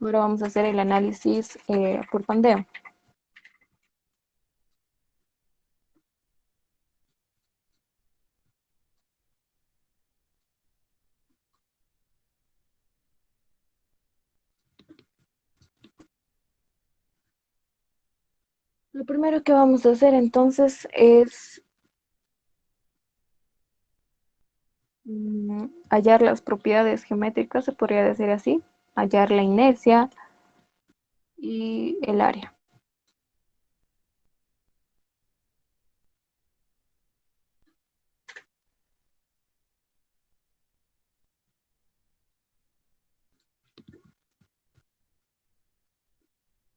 Ahora vamos a hacer el análisis por pandeo. Lo primero que vamos a hacer entonces es hallar las propiedades geométricas, se podría decir así, hallar la inercia y el área.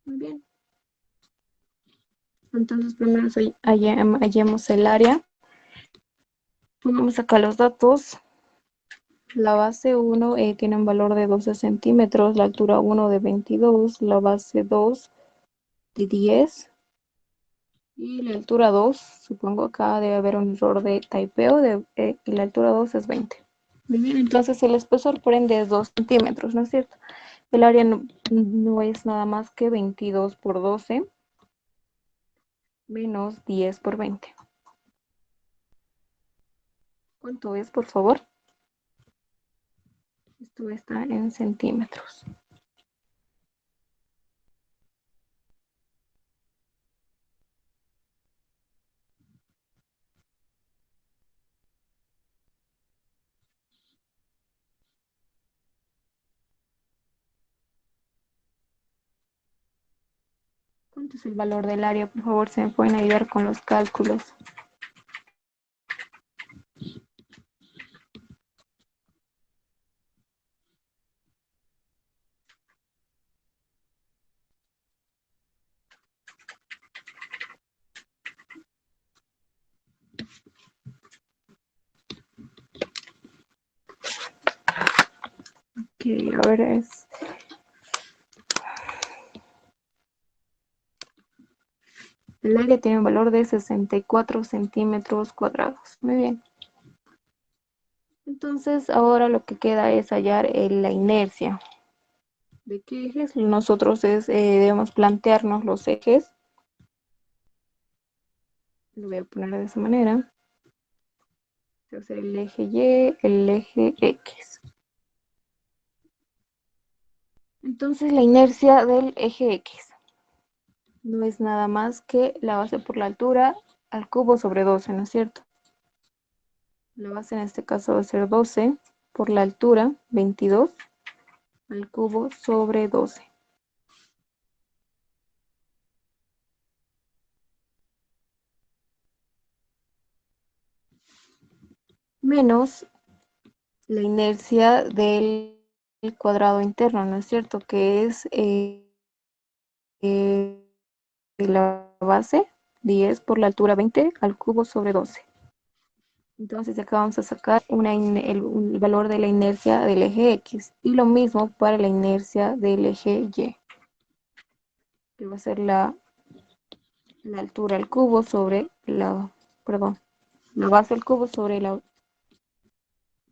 Muy bien. Entonces primero hallemos el área. Pongamos acá los datos. La base 1 tiene un valor de 12 centímetros, la altura 1 de 22, la base 2 de 10 y la altura 2, supongo acá debe haber un error de typeo, y la altura 2 es 20. Muy bien, entonces el espesor por ende es 2 centímetros, ¿no es cierto? El área no es nada más que 22 por 12 menos 10 por 20. ¿Cuánto es, por favor? Esto está en centímetros. ¿Cuánto es el valor del área? Por favor, se me pueden ayudar con los cálculos. Ok, a ver, el área tiene un valor de 64 centímetros cuadrados. Muy bien. Entonces, ahora lo que queda es hallar la inercia. ¿De qué ejes? Nosotros debemos plantearnos los ejes. Lo voy a poner de esa manera. Va a ser el eje Y, el eje X. Entonces, la inercia del eje X no es nada más que la base por la altura al cubo sobre 12, ¿no es cierto? La base en este caso va a ser 12 por la altura, 22 al cubo sobre 12. Menos la inercia del cuadrado interno, ¿no es cierto? Que es eh, la base 10 por la altura 20 al cubo sobre 12. Entonces acá vamos a sacar el valor de la inercia del eje X. Y lo mismo para la inercia del eje Y, que va a ser la altura al cubo sobre perdón, la base al cubo sobre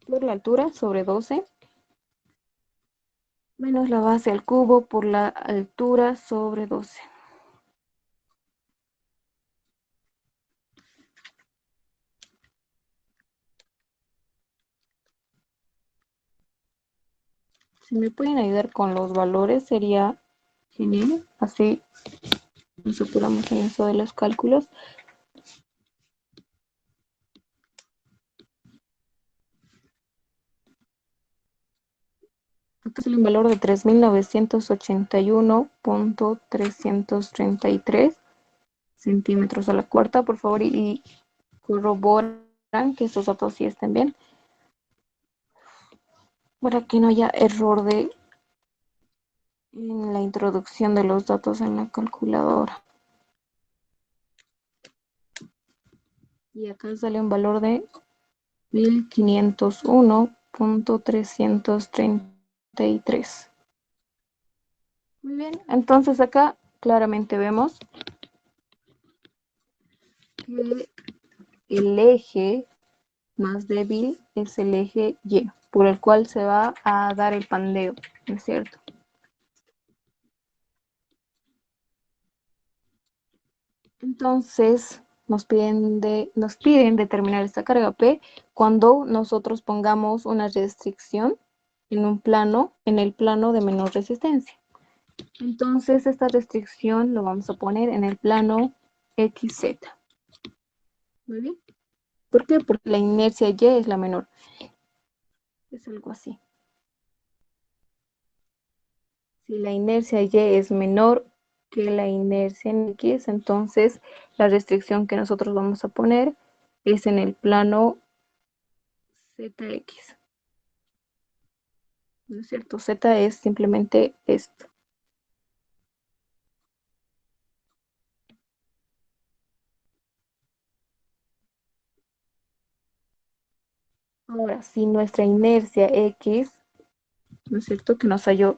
por la altura sobre 12 menos la base al cubo por la altura sobre 12. Si me pueden ayudar con los valores sería genial, así nos apuramos en eso de los cálculos. Acá sale un valor de 3.981.333 centímetros a la cuarta, por favor, y corroboran que estos datos sí estén bien, para que no haya error en la introducción de los datos en la calculadora. Y acá sale un valor de 1501.333. Muy bien, entonces acá claramente vemos que el eje más débil es el eje Y, por el cual se va a dar el pandeo, ¿no es cierto? Entonces nos piden determinar esta carga P cuando nosotros pongamos una restricción en el plano de menor resistencia. Entonces esta restricción lo vamos a poner en el plano XZ. Muy bien. ¿Por qué? Porque la inercia Y es la menor. Es algo así. Si la inercia Y es menor que la inercia en X, entonces la restricción que nosotros vamos a poner es en el plano ZX. ¿No es cierto? Z es simplemente esto. Ahora, si nuestra inercia X, ¿no es cierto? Que nos salió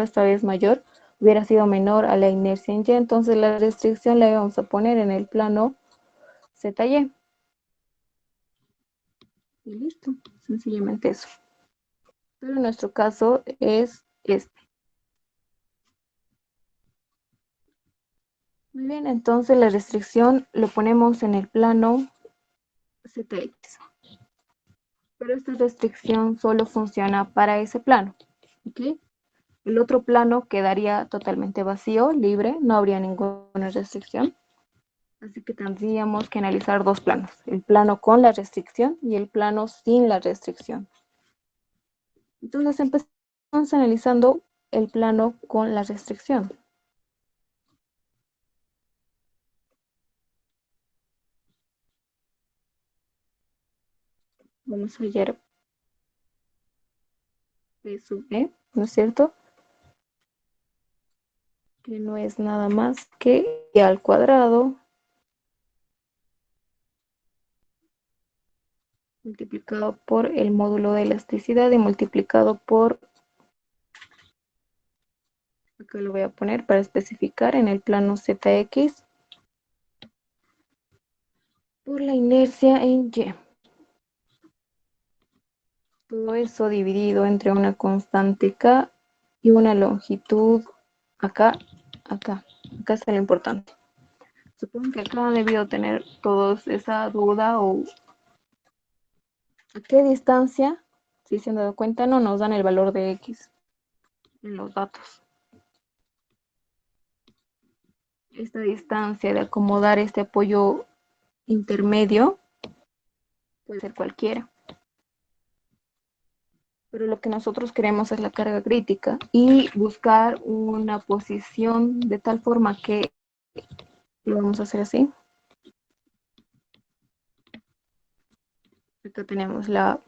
esta vez mayor, hubiera sido menor a la inercia en Y, entonces la restricción la vamos a poner en el plano ZY. Y listo, sencillamente eso. Pero en nuestro caso es este. Muy bien, entonces la restricción lo ponemos en el plano ZX. Pero esta restricción solo funciona para ese plano. ¿Ok? El otro plano quedaría totalmente vacío, libre, no habría ninguna restricción. Así que tendríamos que analizar dos planos, el plano con la restricción y el plano sin la restricción. Entonces empezamos analizando el plano con la restricción. Vamos a hallar P sub E, ¿no es cierto? Que no es nada más que E al cuadrado multiplicado por el módulo de elasticidad y multiplicado por, acá lo voy a poner para especificar, en el plano ZX por la inercia en Y. Todo eso dividido entre una constante K y una longitud acá, acá. Acá está lo importante. Supongo que acá han debido tener todos esa duda o a qué distancia, si se han dado cuenta, no nos dan el valor de X en los datos. Esta distancia de acomodar este apoyo intermedio puede ser cualquiera. Pero lo que nosotros queremos es la carga crítica y buscar una posición de tal forma que lo vamos a hacer así. Acá tenemos la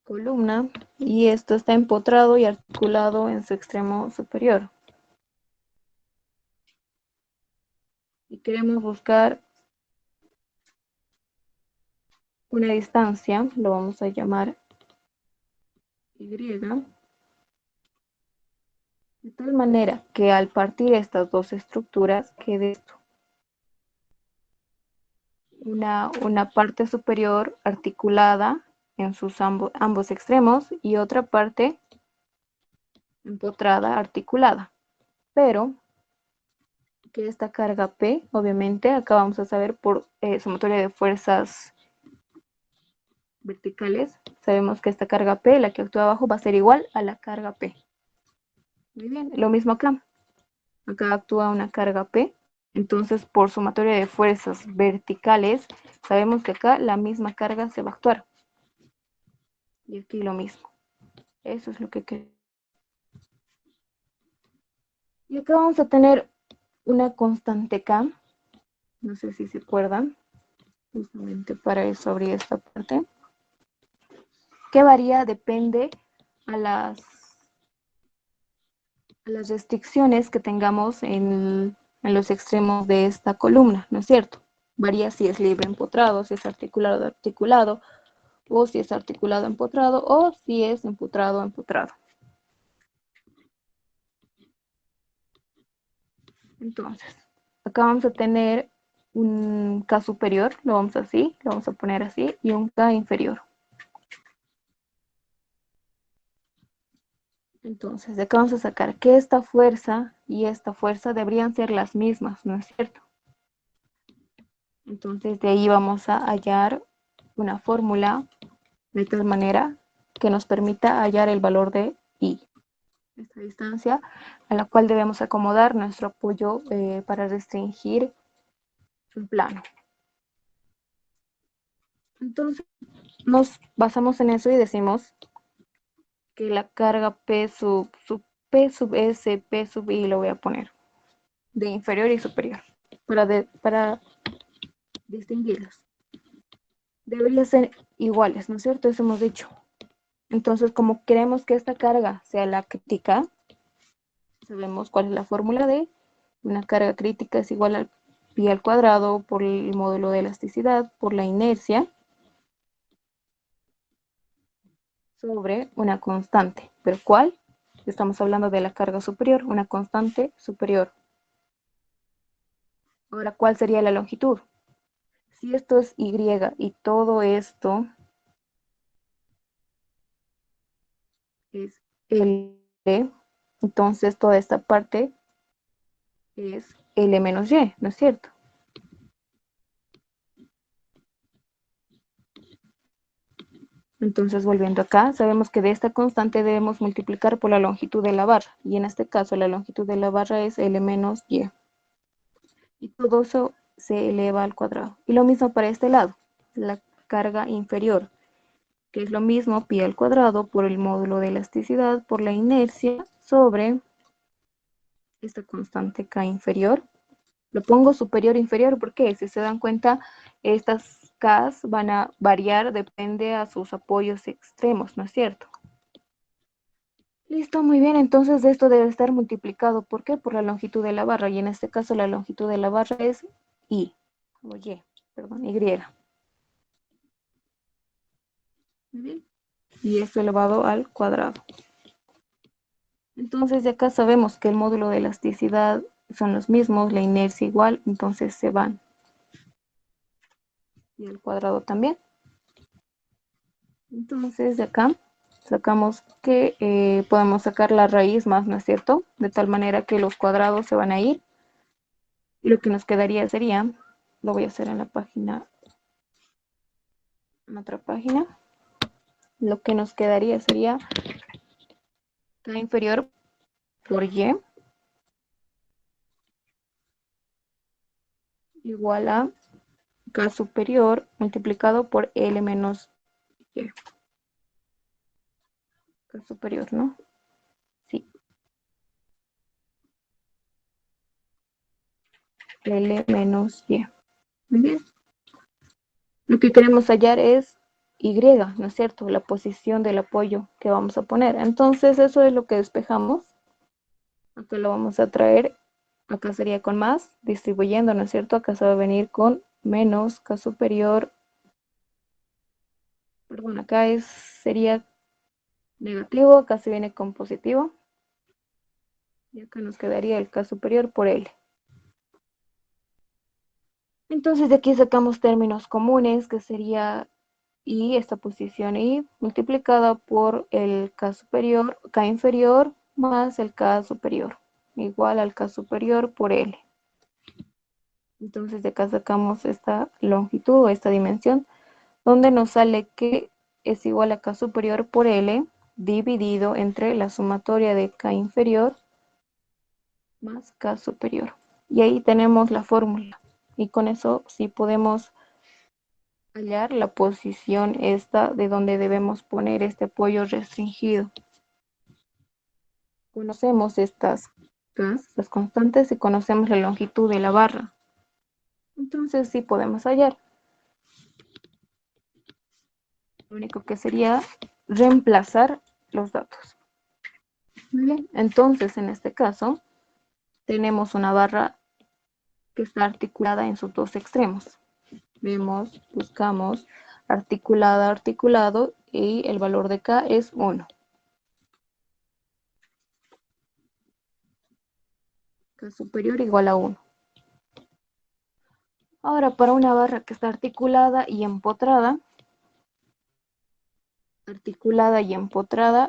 columna y esto está empotrado y articulado en su extremo superior. Y queremos buscar una distancia, lo vamos a llamar Y, de tal manera que al partir estas dos estructuras quede esto. Una parte superior articulada en sus ambos extremos y otra parte empotrada articulada. Pero que esta carga P, obviamente, acá vamos a saber por sumatoria de fuerzas verticales, sabemos que esta carga P, la que actúa abajo, va a ser igual a la carga P. Muy bien, lo mismo acá. Acá actúa una carga P. Entonces, por sumatoria de fuerzas verticales, sabemos que acá la misma carga se va a actuar. Y aquí lo mismo. Eso es lo que queremos. Y acá vamos a tener una constante K. No sé si se acuerdan. Justamente para eso abrí esta parte. Que varía, depende a las restricciones que tengamos en los extremos de esta columna, ¿no es cierto? Varía si es libre empotrado, si es articulado articulado, o si es articulado empotrado, o si es empotrado empotrado. Entonces, acá vamos a tener un K superior, lo vamos a poner así, y un K inferior. Entonces, de acá vamos a sacar que esta fuerza y esta fuerza deberían ser las mismas, ¿no es cierto? Entonces de ahí vamos a hallar una fórmula de tal manera que nos permita hallar el valor de I, esta distancia a la cual debemos acomodar nuestro apoyo para restringir un plano. Entonces nos basamos en eso y decimos que la carga P sub S, P sub I lo voy a poner de inferior y superior para distinguirlos. Deberían ser iguales, ¿no es cierto? Eso hemos dicho. Entonces, como queremos que esta carga sea la crítica, sabemos cuál es la fórmula de una carga crítica es igual al pi al cuadrado por el módulo de elasticidad por la inercia sobre una constante. ¿Pero cuál? Estamos hablando de la carga superior, una constante superior. Ahora, ¿cuál sería la longitud? Si esto es Y y todo esto es L, entonces toda esta parte es L menos Y, ¿no es cierto? Entonces, volviendo acá, sabemos que de esta constante debemos multiplicar por la longitud de la barra, y en este caso la longitud de la barra es L menos Y. Y todo eso se eleva al cuadrado. Y lo mismo para este lado, la carga inferior, que es lo mismo pi al cuadrado por el módulo de elasticidad por la inercia sobre esta constante k inferior. Lo pongo superior e inferior porque si se dan cuenta, estas k van a variar, depende a sus apoyos extremos, ¿no es cierto? Listo, muy bien, entonces esto debe estar multiplicado, ¿por qué? Por la longitud de la barra, y en este caso la longitud de la barra es I, o Y, perdón, Y. Muy bien. Y esto elevado al cuadrado. Entonces de acá sabemos que el módulo de elasticidad son los mismos, la inercia igual, entonces se van. Y el cuadrado también. Entonces de acá sacamos que podemos sacar la raíz más, ¿no es cierto? De tal manera que los cuadrados se van a ir. Y lo que nos quedaría sería, lo voy a hacer en la página, en otra página. Lo que nos quedaría sería K inferior por Y igual a K superior multiplicado por L menos Y. K superior, ¿no? Sí, L menos Y. Muy bien. Lo que queremos hallar es Y, ¿no es cierto? La posición del apoyo que vamos a poner. Entonces, eso es lo que despejamos. Acá lo vamos a traer. Acá sería con más, distribuyendo, ¿no es cierto? Acá se va a venir con menos K superior. Perdón, acá sería negativo, acá se viene con positivo. Y acá nos quedaría el K superior por L. Entonces de aquí sacamos términos comunes, que sería Y, esta posición Y, multiplicada por el K superior, K inferior, más el K superior, igual al K superior por L. Entonces de acá sacamos esta longitud o esta dimensión, donde nos sale que es igual a K superior por L, dividido entre la sumatoria de K inferior más K superior. Y ahí tenemos la fórmula. Y con eso sí podemos hallar la posición esta de donde debemos poner este apoyo restringido. Conocemos estas las constantes y conocemos la longitud de la barra. Entonces sí podemos hallar. Lo único que sería reemplazar los datos. Muy bien, entonces en este caso tenemos una barra que está articulada en sus dos extremos. Vemos, buscamos articulada, articulado y el valor de K es 1. K superior igual a 1. Ahora para una barra que está articulada y empotrada,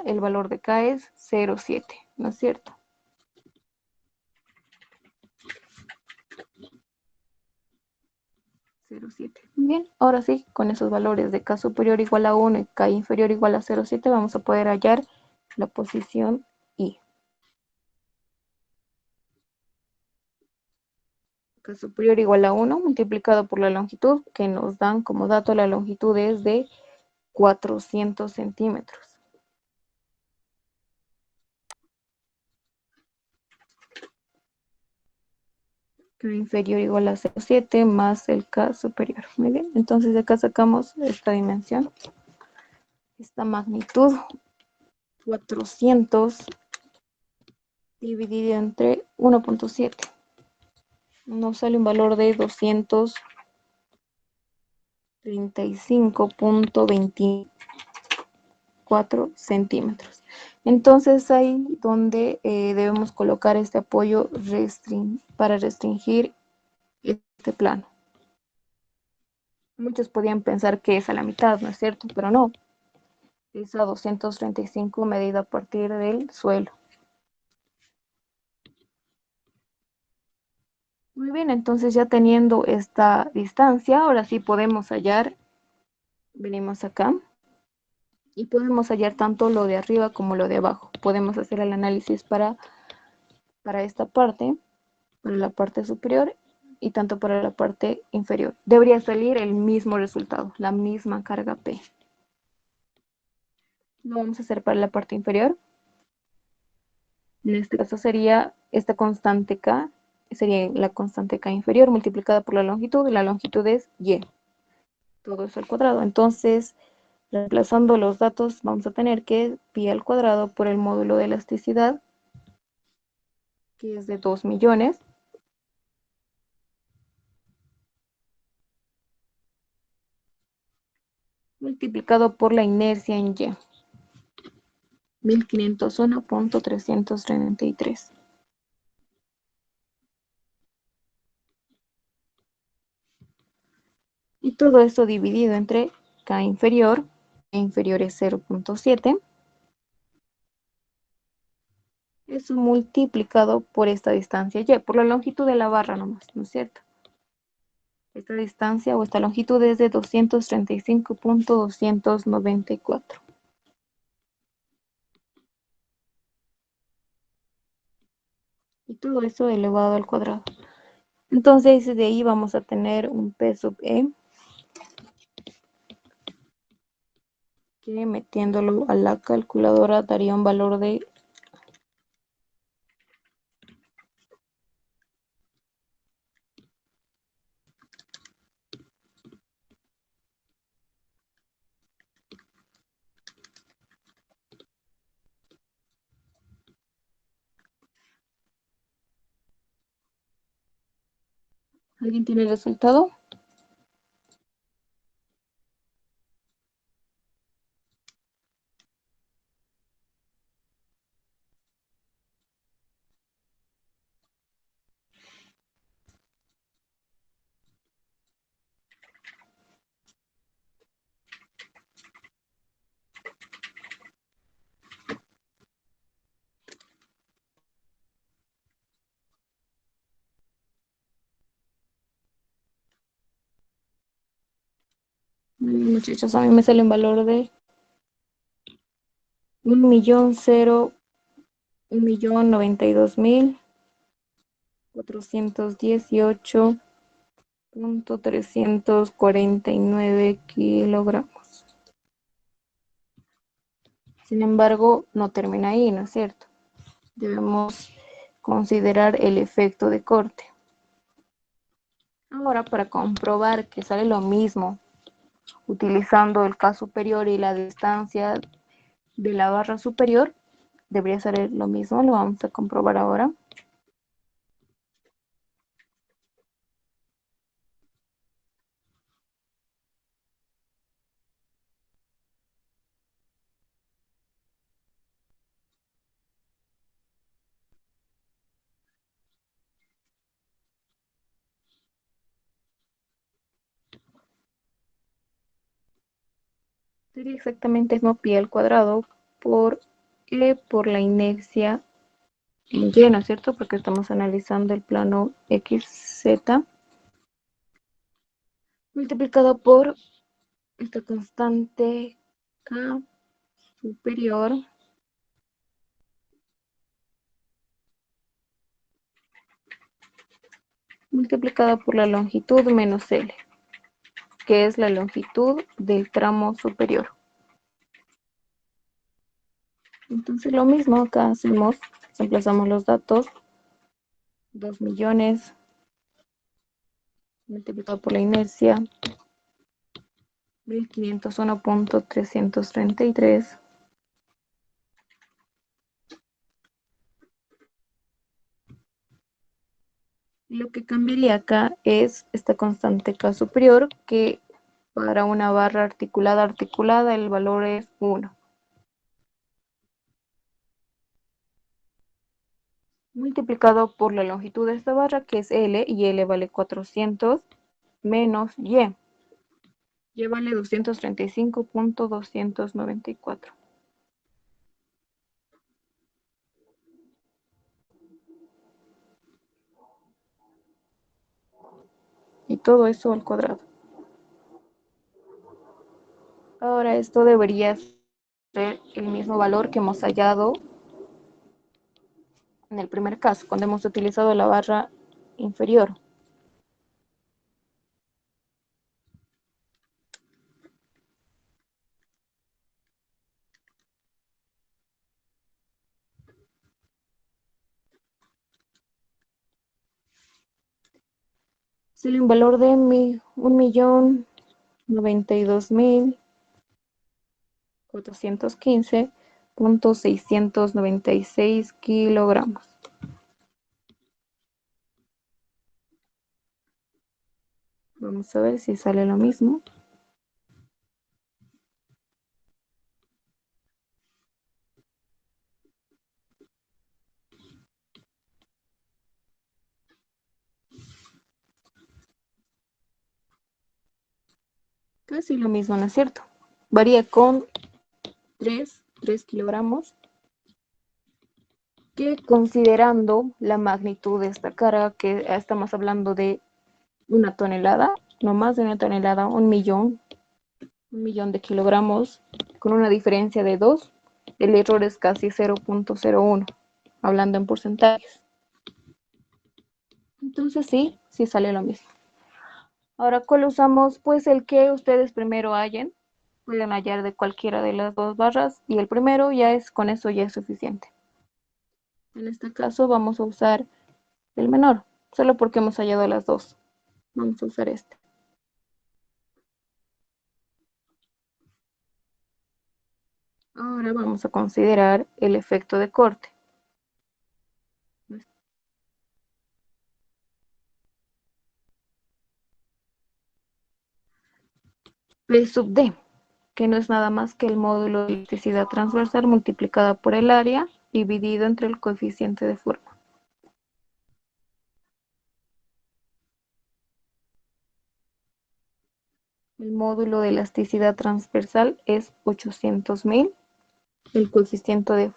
el valor de K es 0,7, ¿no es cierto? 0,7. Bien, ahora sí, con esos valores de K superior igual a 1 y K inferior igual a 0,7 vamos a poder hallar la posición I. K superior igual a 1 multiplicado por la longitud, que nos dan como dato la longitud es de 400 centímetros. K inferior igual a 0,7 más el K superior. Muy bien, entonces de acá sacamos esta dimensión, esta magnitud, 400 dividido entre 1,7. Nos sale un valor de 235,24 centímetros. Entonces ahí donde debemos colocar este apoyo para restringir este plano. Muchos podían pensar que es a la mitad, ¿no es cierto? Pero no, es a 235 medida a partir del suelo. Muy bien, entonces ya teniendo esta distancia, ahora sí podemos hallar, venimos acá, y podemos hallar tanto lo de arriba como lo de abajo. Podemos hacer el análisis para esta parte, para la parte superior y tanto para la parte inferior. Debería salir el mismo resultado, la misma carga P. Lo vamos a hacer para la parte inferior. En este caso sería esta constante K, sería la constante K inferior multiplicada por la longitud, y la longitud es Y. Todo eso al cuadrado. Entonces, reemplazando los datos, vamos a tener que pi al cuadrado por el módulo de elasticidad, que es de 2 millones, multiplicado por la inercia en Y, 1501,333. Y todo esto dividido entre K inferior es 0,7, eso multiplicado por esta distancia Y, por la longitud de la barra nomás, ¿no es cierto? Esta distancia o esta longitud es de 235,294. Y todo eso elevado al cuadrado. Entonces de ahí vamos a tener un P sub E, que metiéndolo a la calculadora daría un valor de ¿alguien tiene el resultado? Muchachos, a mí me sale un valor de 1.092.418.349 kilogramos. Sin embargo, no termina ahí, ¿no es cierto? Debemos considerar el efecto de corte. Ahora, para comprobar que sale lo mismo, utilizando el K superior y la distancia de la barra superior, debería ser lo mismo, lo vamos a comprobar ahora. Sería exactamente el mismo pi al cuadrado por E por la inercia en Y, ¿no es cierto? Porque estamos analizando el plano XZ. multiplicado por esta constante K superior multiplicada por la longitud menos L, que es la longitud del tramo superior. Entonces lo mismo acá hacemos, reemplazamos los datos, 2 millones multiplicado por la inercia, 1501.333. Lo que cambiaría acá es esta constante K superior, que para una barra articulada el valor es 1. Multiplicado por la longitud de esta barra, que es L, y L vale 400, menos Y. Y vale 235.294. Y todo eso al cuadrado. Ahora esto debería ser el mismo valor que hemos hallado en el primer caso, cuando hemos utilizado la barra inferior. Sale un valor de 1.092.415.696 kilogramos. Vamos a ver si sale lo mismo. Casi lo mismo, ¿no es cierto? Varía con 3 kilogramos, que considerando la magnitud de esta carga, que estamos hablando de 1 tonelada, no más de 1 tonelada, 1 millón de kilogramos, con una diferencia de 2, el error es casi 0.01, hablando en porcentajes. Entonces sí sale lo mismo. Ahora, ¿cuál usamos? Pues el que ustedes primero hallen. Pueden hallar de cualquiera de las dos barras y el primero ya es, con eso ya es suficiente. En este caso vamos a usar el menor, solo porque hemos hallado las dos. Vamos a usar este. Ahora vamos a considerar el efecto de corte. P sub D, que no es nada más que el módulo de elasticidad transversal multiplicada por el área dividido entre el coeficiente de forma. El módulo de elasticidad transversal es 800.000. El coeficiente de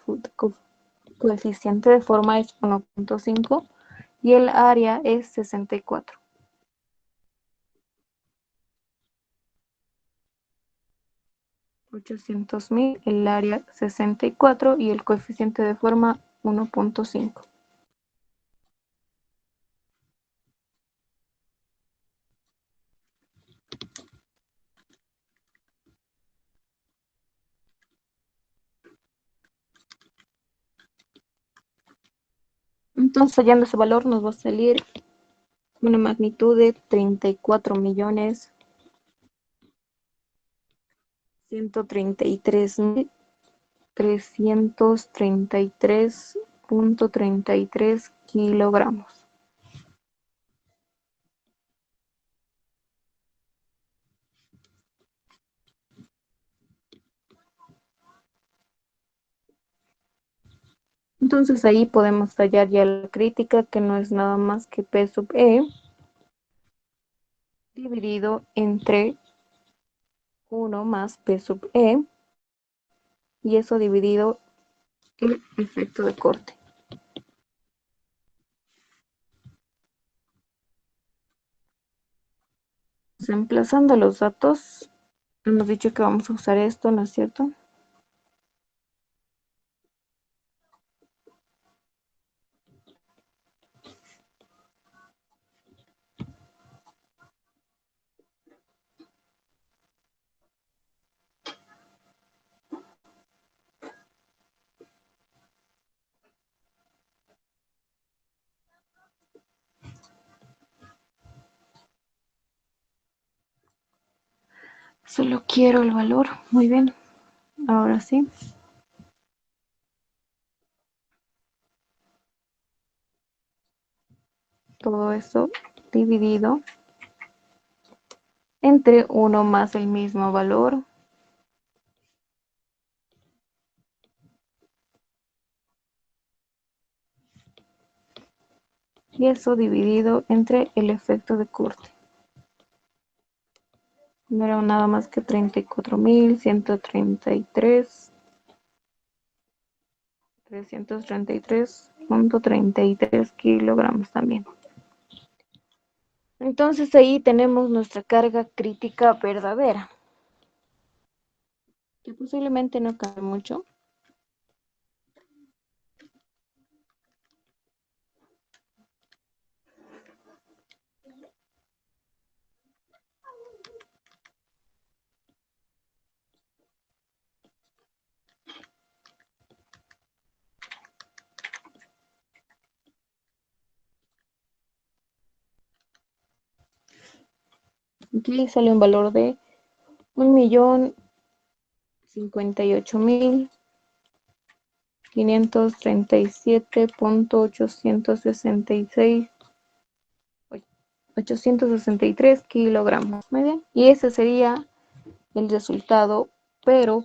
forma es 1.5 y el área es 64. 800.000, el área 64 y el coeficiente de forma 1.5. Entonces, hallando ese valor, nos va a salir una magnitud de 34.133.333.33 kilogramos. Entonces ahí podemos hallar ya la crítica, que no es nada más que P sub E dividido entre 1 más P sub E, y eso dividido el efecto de corte. Reemplazando los datos, hemos dicho que vamos a usar esto, ¿no es cierto? Solo quiero el valor. Muy bien. Ahora sí. Todo eso dividido entre 1 más el mismo valor. Y eso dividido entre el efecto de corte. No era nada más que 34.133. 333.33 kilogramos también. Entonces ahí tenemos nuestra carga crítica verdadera, que posiblemente no cabe mucho. Aquí sale un valor de 1.057.866.863 kilogramos. Muy bien. Y ese sería el resultado, pero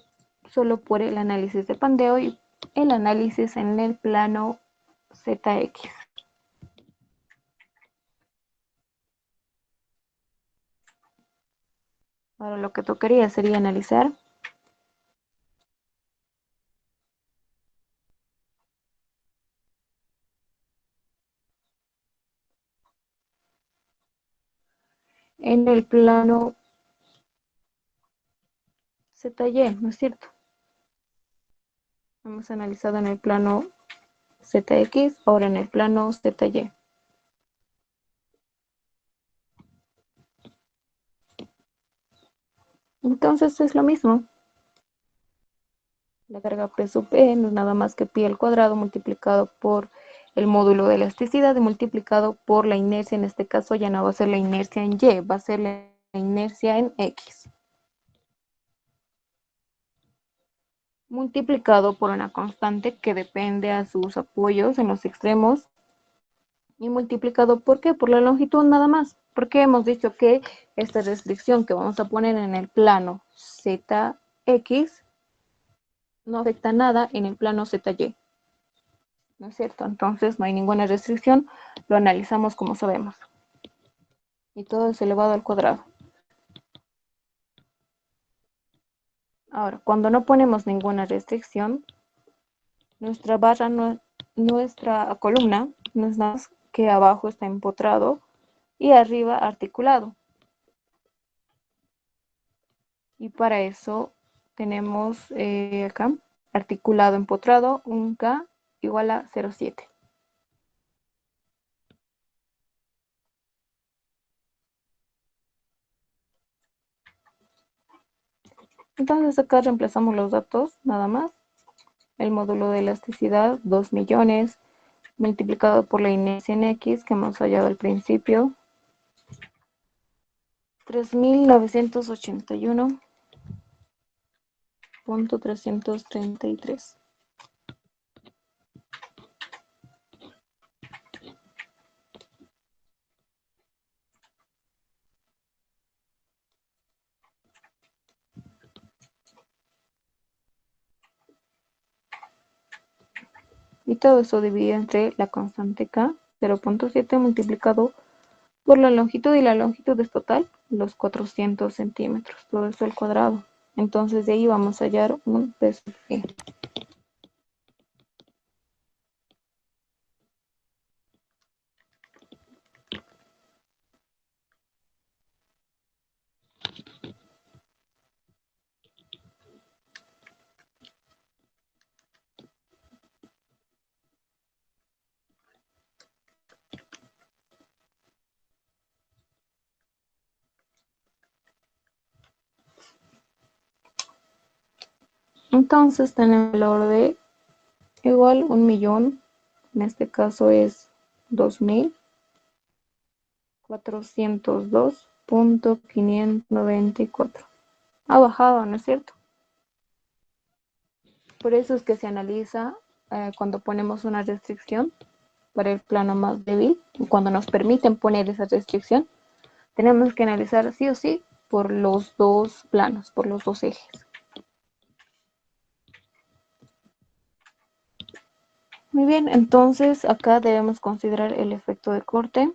solo por el análisis de Pandeo y el análisis en el plano ZX. Ahora lo que tocaría sería analizar en el plano ZY, ¿no es cierto? Hemos analizado en el plano ZX, ahora en el plano ZY. Entonces es lo mismo. La carga P sub E no es nada más que pi al cuadrado multiplicado por el módulo de elasticidad y multiplicado por la inercia. En este caso ya no va a ser la inercia en Y, va a ser la inercia en X. Multiplicado por una constante que depende a sus apoyos en los extremos y multiplicado ¿por qué? Por la longitud nada más, porque hemos dicho que esta restricción que vamos a poner en el plano ZX no afecta nada en el plano ZY, ¿no es cierto? Entonces no hay ninguna restricción, lo analizamos como sabemos. Y todo es elevado al cuadrado. Ahora, cuando no ponemos ninguna restricción, nuestra barra, nuestra columna no es nada más que abajo está empotrado y arriba articulado. Y para eso tenemos acá articulado empotrado, un K igual a 0,7. Entonces acá reemplazamos los datos, nada más. El módulo de elasticidad, 2 millones, multiplicado por la inercia en X que hemos hallado al principio, 3.981.333. Y todo eso dividido entre la constante K, 0,7 multiplicado por la longitud, y la longitud es total, los 400 centímetros, todo eso al cuadrado. Entonces de ahí vamos a hallar un peso G. Entonces tenemos el valor de igual 1.000.000, en este caso es 2.402.594. Ha bajado, ¿no es cierto? Por eso es que se analiza cuando ponemos una restricción para el plano más débil, cuando nos permiten poner esa restricción, tenemos que analizar sí o sí por los dos planos, por los dos ejes. Muy bien, entonces acá debemos considerar el efecto de corte.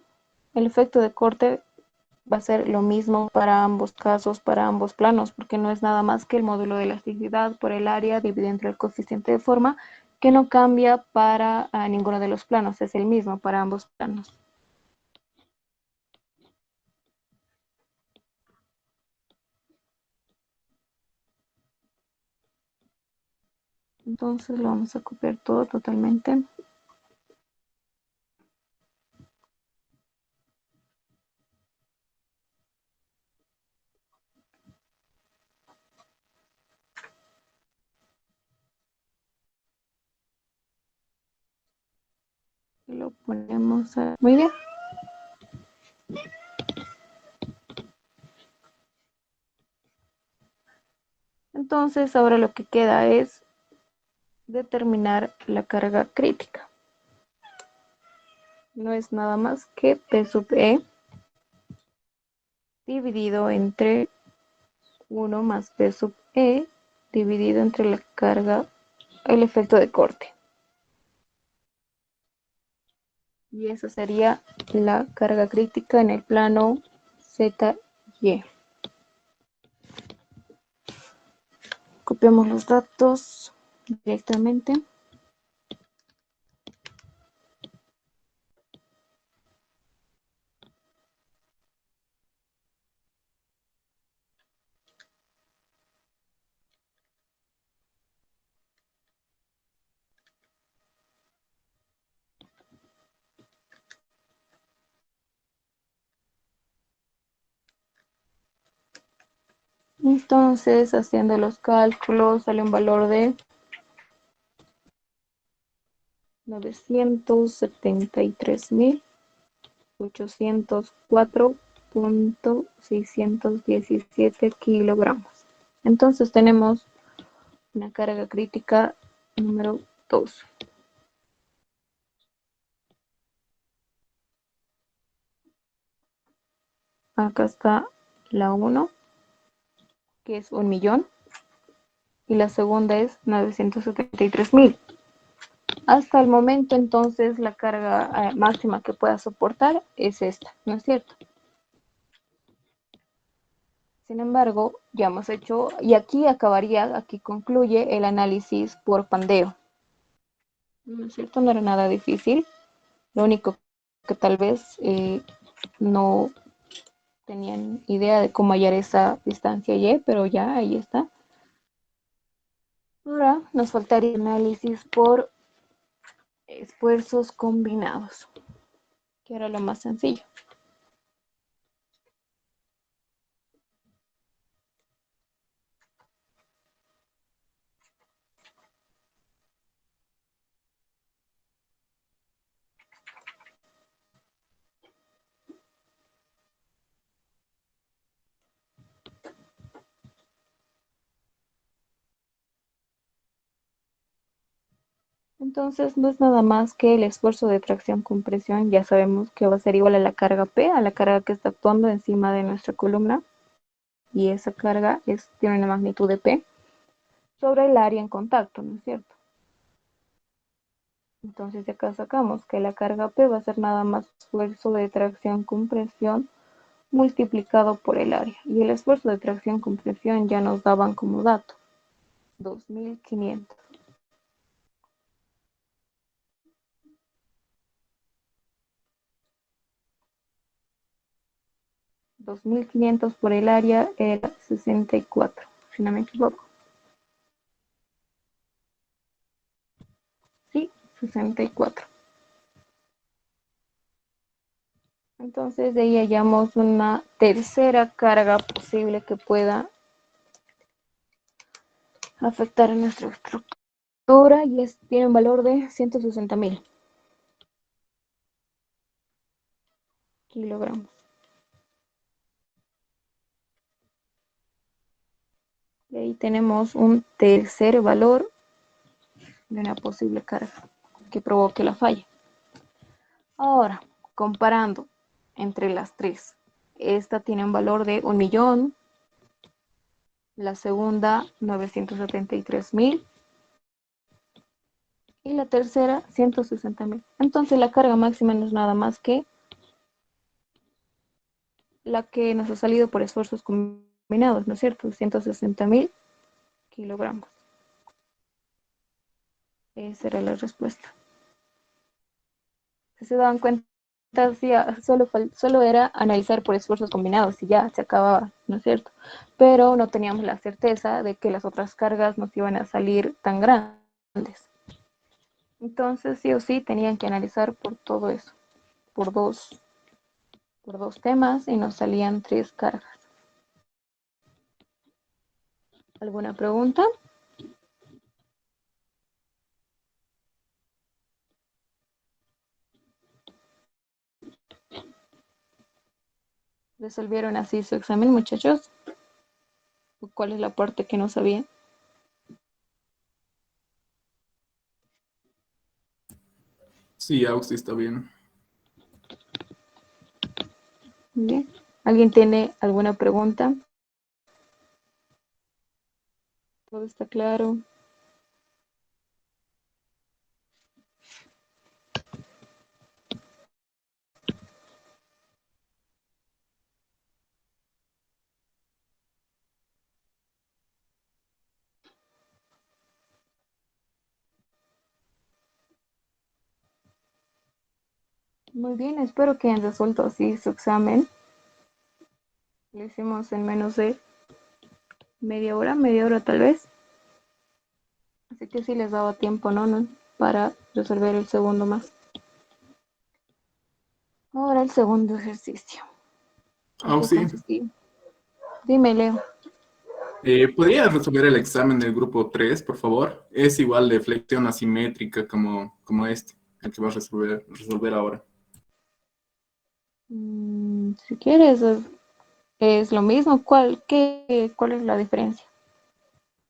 El efecto de corte va a ser lo mismo para ambos casos, para ambos planos, porque no es nada más que el módulo de elasticidad por el área dividido entre el coeficiente de forma, que no cambia para ninguno de los planos, es el mismo para ambos planos. Entonces lo vamos a copiar todo totalmente. Y lo ponemos a... Muy bien. Entonces ahora lo que queda es determinar la carga crítica. No es nada más que P sub E dividido entre 1 más P sub E dividido entre la carga, el efecto de corte. Y esa sería la carga crítica en el plano ZY. Copiamos los datos directamente. Entonces, haciendo los cálculos, sale un valor de 973.804.617 kilogramos. Entonces tenemos una carga crítica número 2. Acá está la 1, que es 1.000.000, y la segunda es 973.000. Hasta el momento, entonces, la carga máxima que pueda soportar es esta, ¿no es cierto? Sin embargo, ya hemos hecho, y aquí acabaría, aquí concluye el análisis por pandeo. ¿No es cierto? No era nada difícil. Lo único que tal vez no tenían idea de cómo hallar esa distancia Y, pero ya ahí está. Ahora nos faltaría análisis por esfuerzos combinados, que era lo más sencillo. Entonces no es nada más que el esfuerzo de tracción-compresión. Ya sabemos que va a ser igual a la carga P, a la carga que está actuando encima de nuestra columna. Y esa carga tiene una magnitud de P sobre el área en contacto, ¿no es cierto? Entonces de acá sacamos que la carga P va a ser nada más esfuerzo de tracción-compresión multiplicado por el área. Y el esfuerzo de tracción-compresión ya nos daban como dato 2.500. 2.500 por el área era 64, si no me equivoco. Sí, 64. Entonces de ahí hallamos una tercera carga posible que pueda afectar a nuestra estructura y tiene un valor de 160.000 kilogramos. Y ahí tenemos un tercer valor de una posible carga que provoque la falla. Ahora, comparando entre las tres, esta tiene un valor de 1.000.000, la segunda 973.000 y la tercera 160.000. Entonces la carga máxima no es nada más que la que nos ha salido por esfuerzos combinados, ¿no es cierto? 160.000 kilogramos. Esa era la respuesta. Si se daban cuenta, sí, solo era analizar por esfuerzos combinados y ya se acababa, ¿no es cierto? Pero no teníamos la certeza de que las otras cargas nos iban a salir tan grandes. Entonces, sí o sí, tenían que analizar por todo eso, por dos temas y nos salían tres cargas. ¿Alguna pregunta? ¿Resolvieron así su examen, muchachos? ¿Cuál es la parte que no sabían? Sí, Auxi, está bien. Bien. ¿Alguien tiene alguna pregunta? ¿Todo está claro? Muy bien, espero que hayan resuelto así su examen. Lo hicimos en menos de media hora tal vez. Así que sí les daba tiempo, ¿no? Para resolver el segundo más. Ahora el segundo ejercicio. Ok, Auxi, Francisco. Dime, Leo. ¿podrías resolver el examen del grupo 3, por favor? Es igual de flexión asimétrica como este, el que vas a resolver ahora. Si quieres, es lo mismo. ¿Cuál es la diferencia?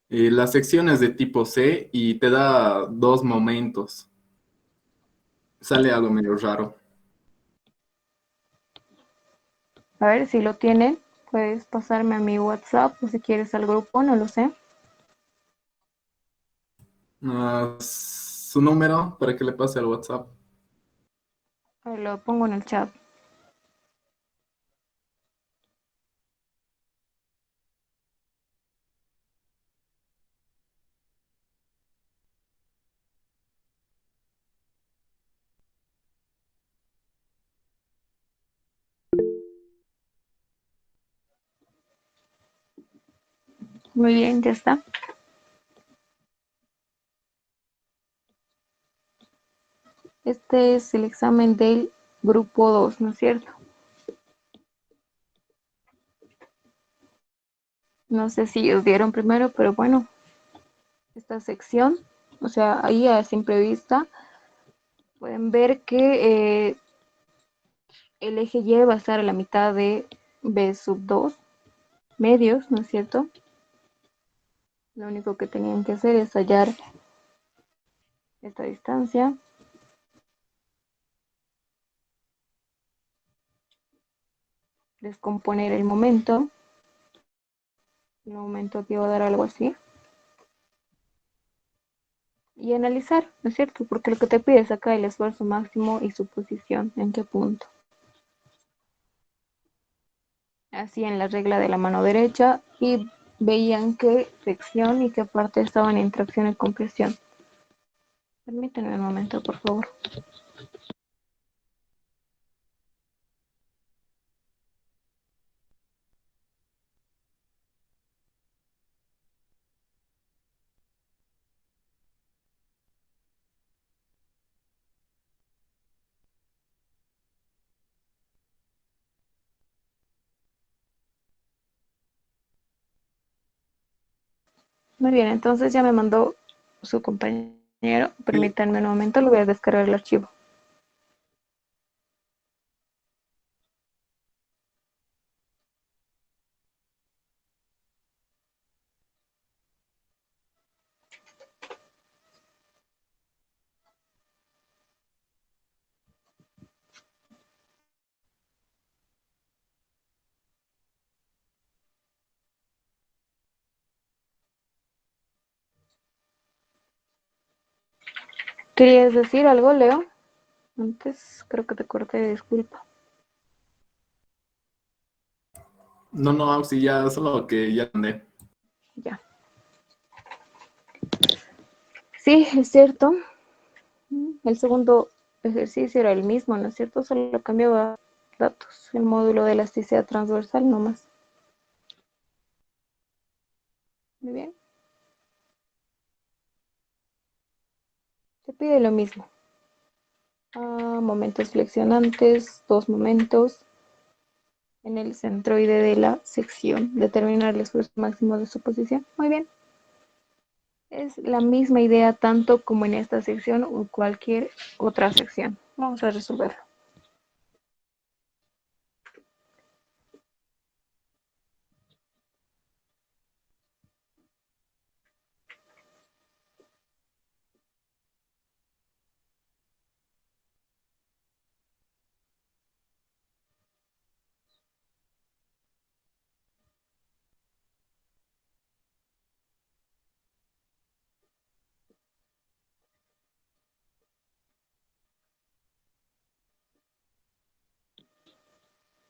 La sección es de tipo C y te da dos momentos. Sale algo medio raro. A ver si lo tienen. Puedes pasarme a mi WhatsApp o si quieres al grupo, no lo sé. Su número para que le pase al WhatsApp. A ver, lo pongo en el chat. Muy bien, ya está. Este es el examen del grupo 2, ¿no es cierto? No sé si os dieron primero, pero bueno, esta sección, o sea, ahí a simple vista, pueden ver que el eje Y va a estar a la mitad de B sub 2 medios, ¿no es cierto? Lo único que tenían que hacer es hallar esta distancia, descomponer el momento que va a dar algo así, y analizar, ¿no es cierto? Porque lo que te pide es sacar el esfuerzo máximo y su posición, en qué punto. Así en la regla de la mano derecha y veían qué sección y qué parte estaban en tracción y compresión. Permítanme un momento, por favor. Muy bien, entonces ya me mandó su compañero. Sí. Permítanme un momento, lo voy a descargar el archivo. ¿Querías decir algo, Leo? Antes creo que te corté, disculpa. No, no, sí, ya, solo que ya andé. Ya. Sí, es cierto. El segundo ejercicio era el mismo, ¿no es cierto? Solo cambiaba datos, el módulo de elasticidad transversal nomás. Muy bien. Te pide lo mismo. Momentos flexionantes, dos momentos en el centroide de la sección. Determinar el esfuerzo máximo de su posición. Muy bien. Es la misma idea tanto como en esta sección o cualquier otra sección. Vamos a resolverlo.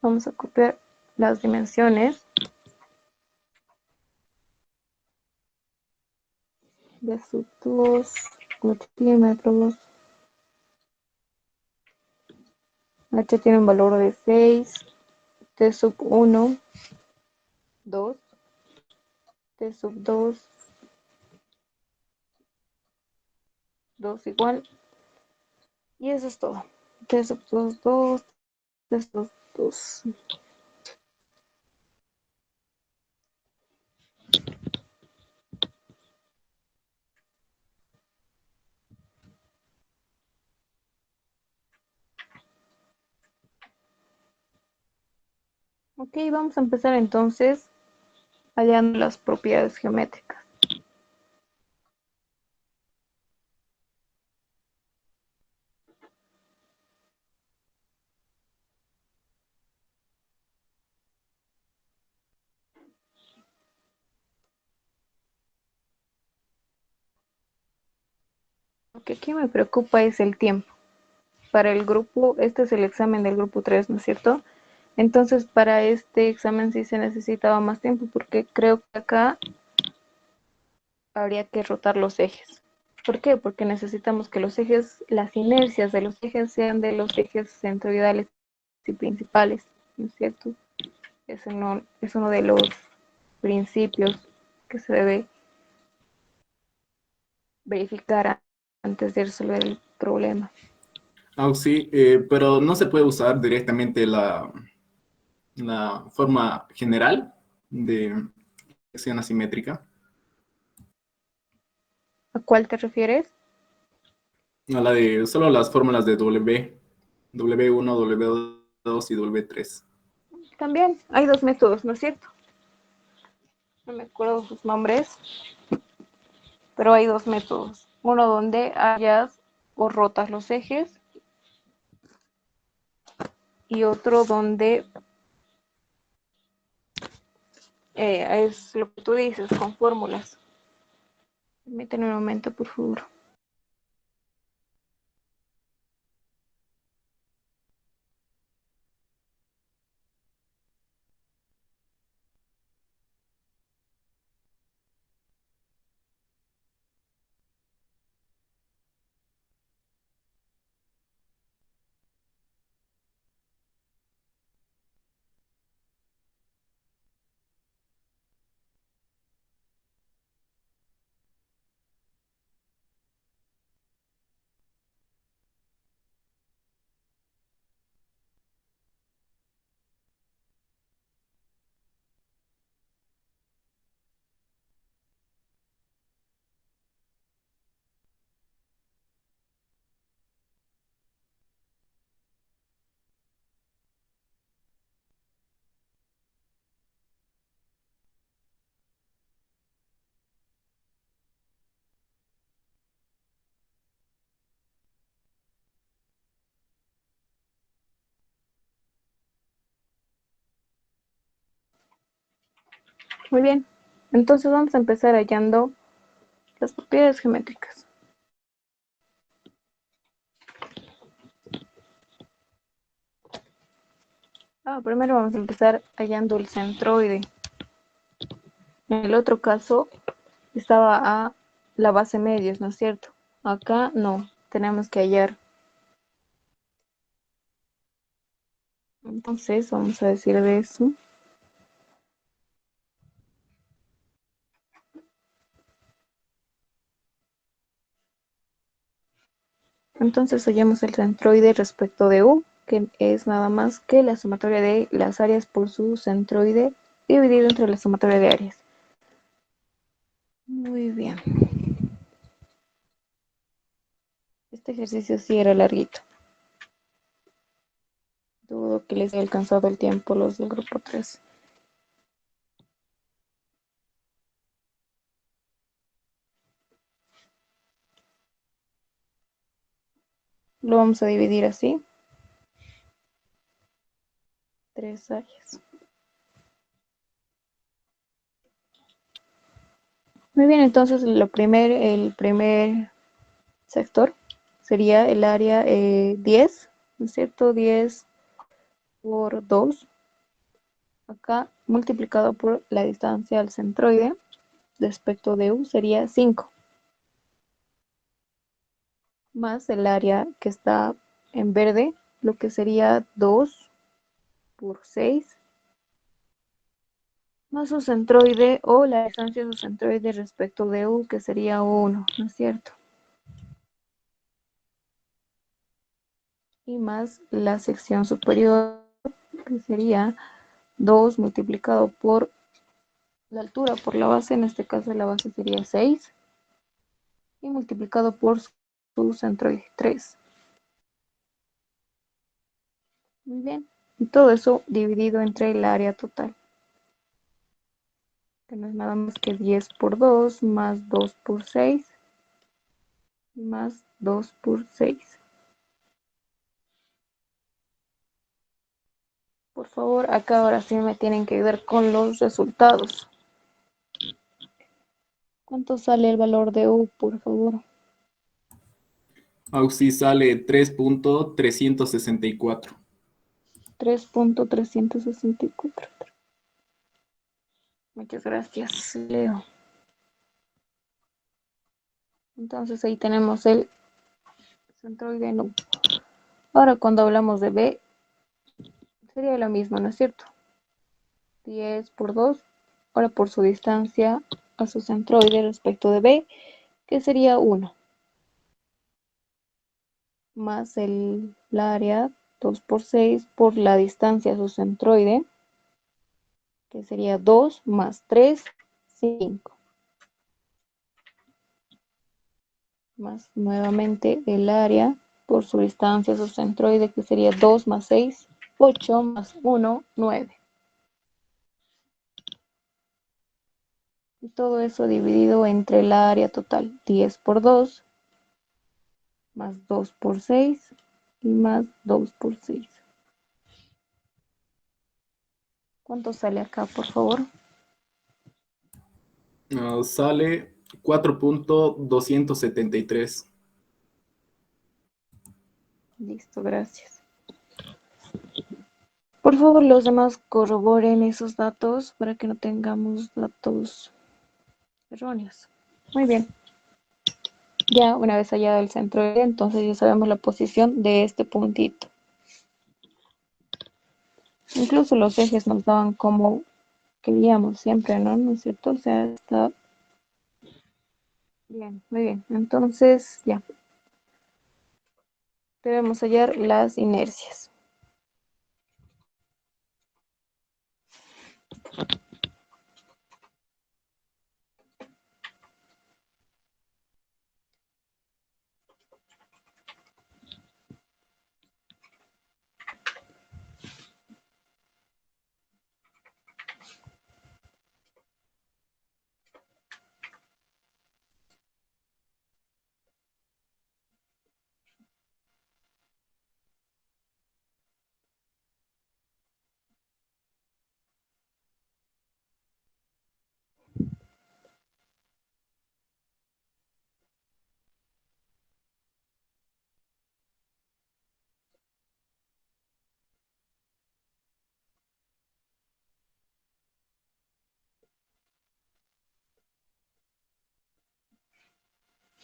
Vamos a copiar las dimensiones de sub 2 centímetros. H tiene un valor de 6, T sub 1, 2, T sub 2, 2 igual. Y eso es todo. T sub 2, 2, T sub 2. Ok, vamos a empezar entonces hallando las propiedades geométricas. Lo que aquí me preocupa es el tiempo. Para el grupo, este es el examen del grupo 3, ¿no es cierto? Entonces, para este examen sí se necesitaba más tiempo porque creo que acá habría que rotar los ejes. ¿Por qué? Porque necesitamos que los ejes, las inercias de los ejes sean de los ejes centroidales y principales, ¿no es cierto? Es uno de los principios que se debe verificar antes de resolver el problema. Sí, pero no se puede usar directamente la forma general de sección asimétrica, ¿A cuál te refieres? a la de solo las fórmulas de W1, W2 y W3. También hay dos métodos, ¿no es cierto? No me acuerdo sus nombres, pero hay dos métodos. Uno donde hallas o rotas los ejes y otro donde es lo que tú dices, con fórmulas. Permíteme un momento, por favor. Muy bien. Entonces vamos a empezar hallando las propiedades geométricas. Primero vamos a empezar hallando el centroide. En el otro caso estaba a la base medios, ¿no es cierto? Acá no, tenemos que hallar. Entonces vamos a decir de eso. Entonces hallamos el centroide respecto de U, que es nada más que la sumatoria de las áreas por su centroide dividido entre la sumatoria de áreas. Muy bien. Este ejercicio sí era larguito. Dudo que les haya alcanzado el tiempo los del grupo 3. Lo vamos a dividir así. 3 áreas. Muy bien, entonces el primer sector sería el área 10, ¿no es cierto? 10 por 2, acá multiplicado por la distancia al centroide respecto de U sería 5, más el área que está en verde, lo que sería 2 por 6, más su centroide o la distancia de su centroide respecto de U, que sería 1, ¿no es cierto? Y más la sección superior, que sería 2 multiplicado por la altura por la base, en este caso la base sería 6, y multiplicado por su centroide 3. Muy bien. Y todo eso dividido entre el área total, que no es nada más que 10 por 2 más 2 por 6 más 2 por 6. Por favor, acá ahora sí me tienen que ayudar con los resultados. ¿Cuánto sale el valor de U, por favor? Auxi sale 3.364. 3.364. Muchas gracias, Leo. Entonces ahí tenemos el centroide en U. Ahora cuando hablamos de B, sería lo mismo, ¿no es cierto? 10 por 2, ahora por su distancia a su centroide respecto de B, que sería 1, más el área 2 por 6 por la distancia a su centroide, que sería 2 más 3, 5, más nuevamente el área por su distancia a su centroide, que sería 2 más 6, 8 más 1, 9. Y todo eso dividido entre el área total, 10 por 2, más 2 por 6 y más 2 por 6. ¿Cuánto sale acá, por favor? Sale 4.273. Listo, gracias. Por favor, los demás corroboren esos datos para que no tengamos datos erróneos. Muy bien. Ya una vez hallado el centro, entonces ya sabemos la posición de este puntito. Incluso los ejes nos daban como queríamos siempre, ¿no? ¿No es cierto? O sea, está bien, muy bien. Entonces, ya. Debemos hallar las inercias.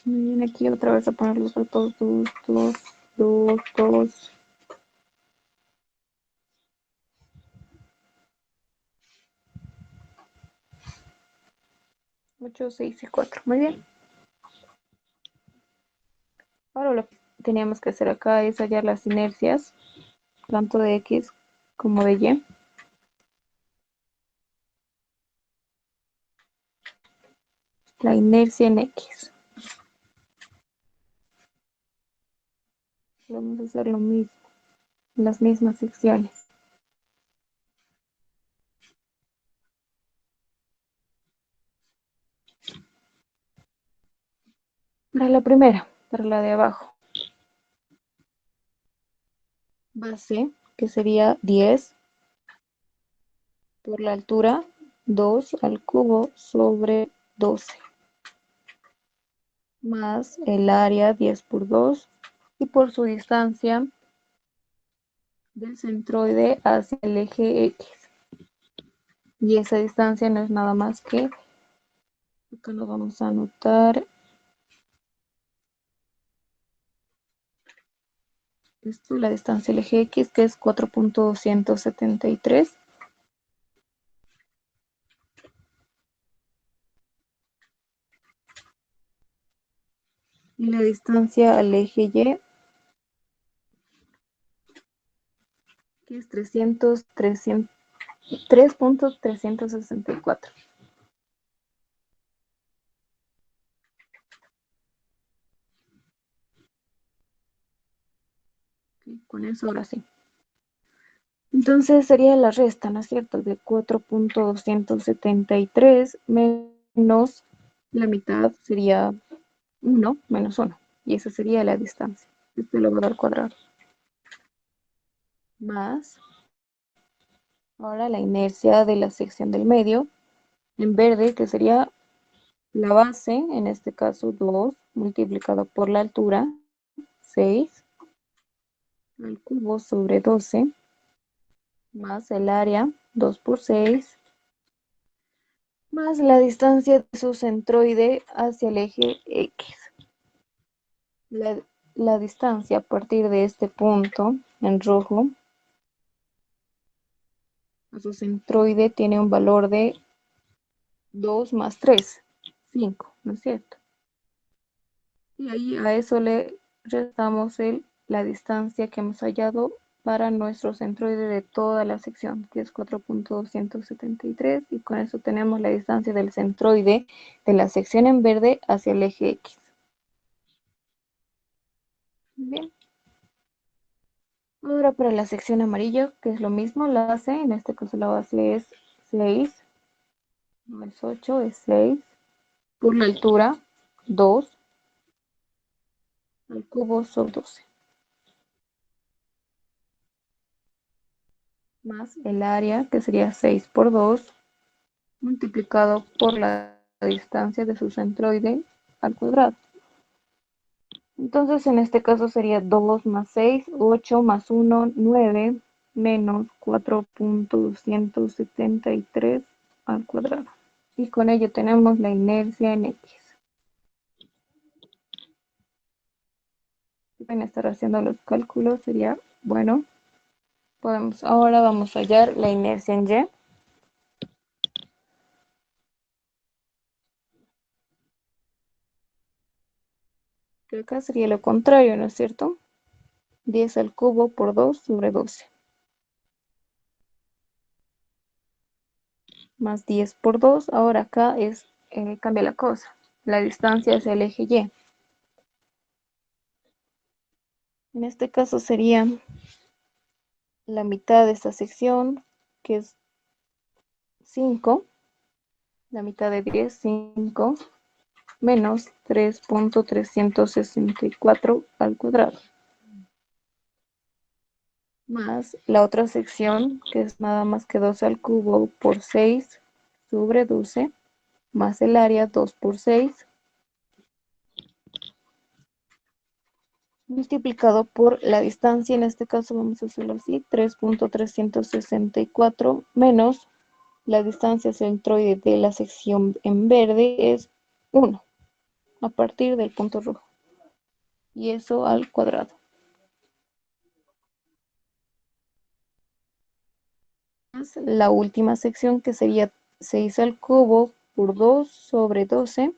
Muy bien, aquí otra vez a poner los datos, 2, 2, 2, 2. 8, 6 y 4. Muy bien. Ahora lo que teníamos que hacer acá es hallar las inercias, tanto de X como de Y. La inercia en X. Vamos a hacer lo mismo, en las mismas secciones. Para la primera, para la de abajo. Base, que sería 10 por la altura, 2 al cubo sobre 12. Más el área 10 por 2 y por su distancia del centroide hacia el eje X. Y esa distancia no es nada más que, acá lo vamos a anotar, esto, la distancia del eje X, que es 4.273. Y la distancia al eje Y, que es 3.364. Con eso ahora sí. Entonces sería la resta, ¿no es cierto? De 4.273 menos la mitad sería 1 menos 1. Y esa sería la distancia. Esto lo voy a dar cuadrado. Más, ahora la inercia de la sección del medio, en verde, que sería la base, en este caso 2, multiplicado por la altura, 6, al cubo sobre 12, más el área, 2 por 6, más la distancia de su centroide hacia el eje X. La distancia a partir de este punto, en rojo, a su centroide tiene un valor de 2 más 3, 5, ¿no es cierto? Y ahí a eso le restamos la distancia que hemos hallado para nuestro centroide de toda la sección, que es 4.273, y con eso tenemos la distancia del centroide de la sección en verde hacia el eje X. Bien. Ahora para la sección amarilla, que es lo mismo, la base, en este caso la base es 6, no es 8, es 6, por la altura 2 al cubo sobre 12, más el área, que sería 6 por 2, multiplicado por la distancia de su centroide al cuadrado. Entonces en este caso sería 2 más 6, 8 más 1, 9, menos 4.273 al cuadrado. Y con ello tenemos la inercia en X. Si van a estar haciendo los cálculos, sería bueno. Ahora vamos a hallar la inercia en Y. Que acá sería lo contrario, ¿no es cierto? 10 al cubo por 2 sobre 12. Más 10 por 2. Ahora acá cambia la cosa. La distancia hacia el eje Y. En este caso sería la mitad de esta sección, que es 5. La mitad de 10, 5, menos 3.364 al cuadrado. Más la otra sección, que es nada más que 2 al cubo por 6 sobre 12, más el área 2 por 6, multiplicado por la distancia, en este caso vamos a hacerlo así, 3.364 menos la distancia centroide de la sección en verde es 1. a partir del punto rojo. Y eso al cuadrado. La última sección que sería 6 al cubo por 2 sobre 12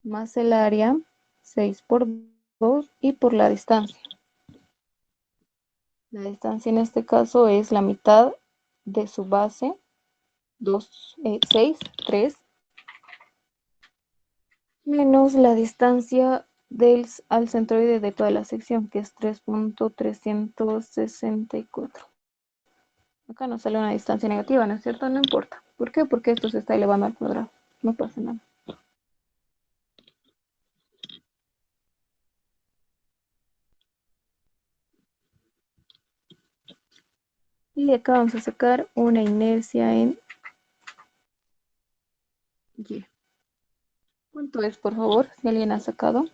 más el área 6 por 2 y por la distancia. La distancia en este caso es la mitad de su base, 6, 3, menos la distancia al centroide de toda la sección, que es 3.364. Acá nos sale una distancia negativa, ¿no es cierto? No importa. ¿Por qué? Porque esto se está elevando al cuadrado. No pasa nada. Y de acá vamos a sacar una inercia en Y. ¿Cuánto es, por favor? Si alguien ha sacado.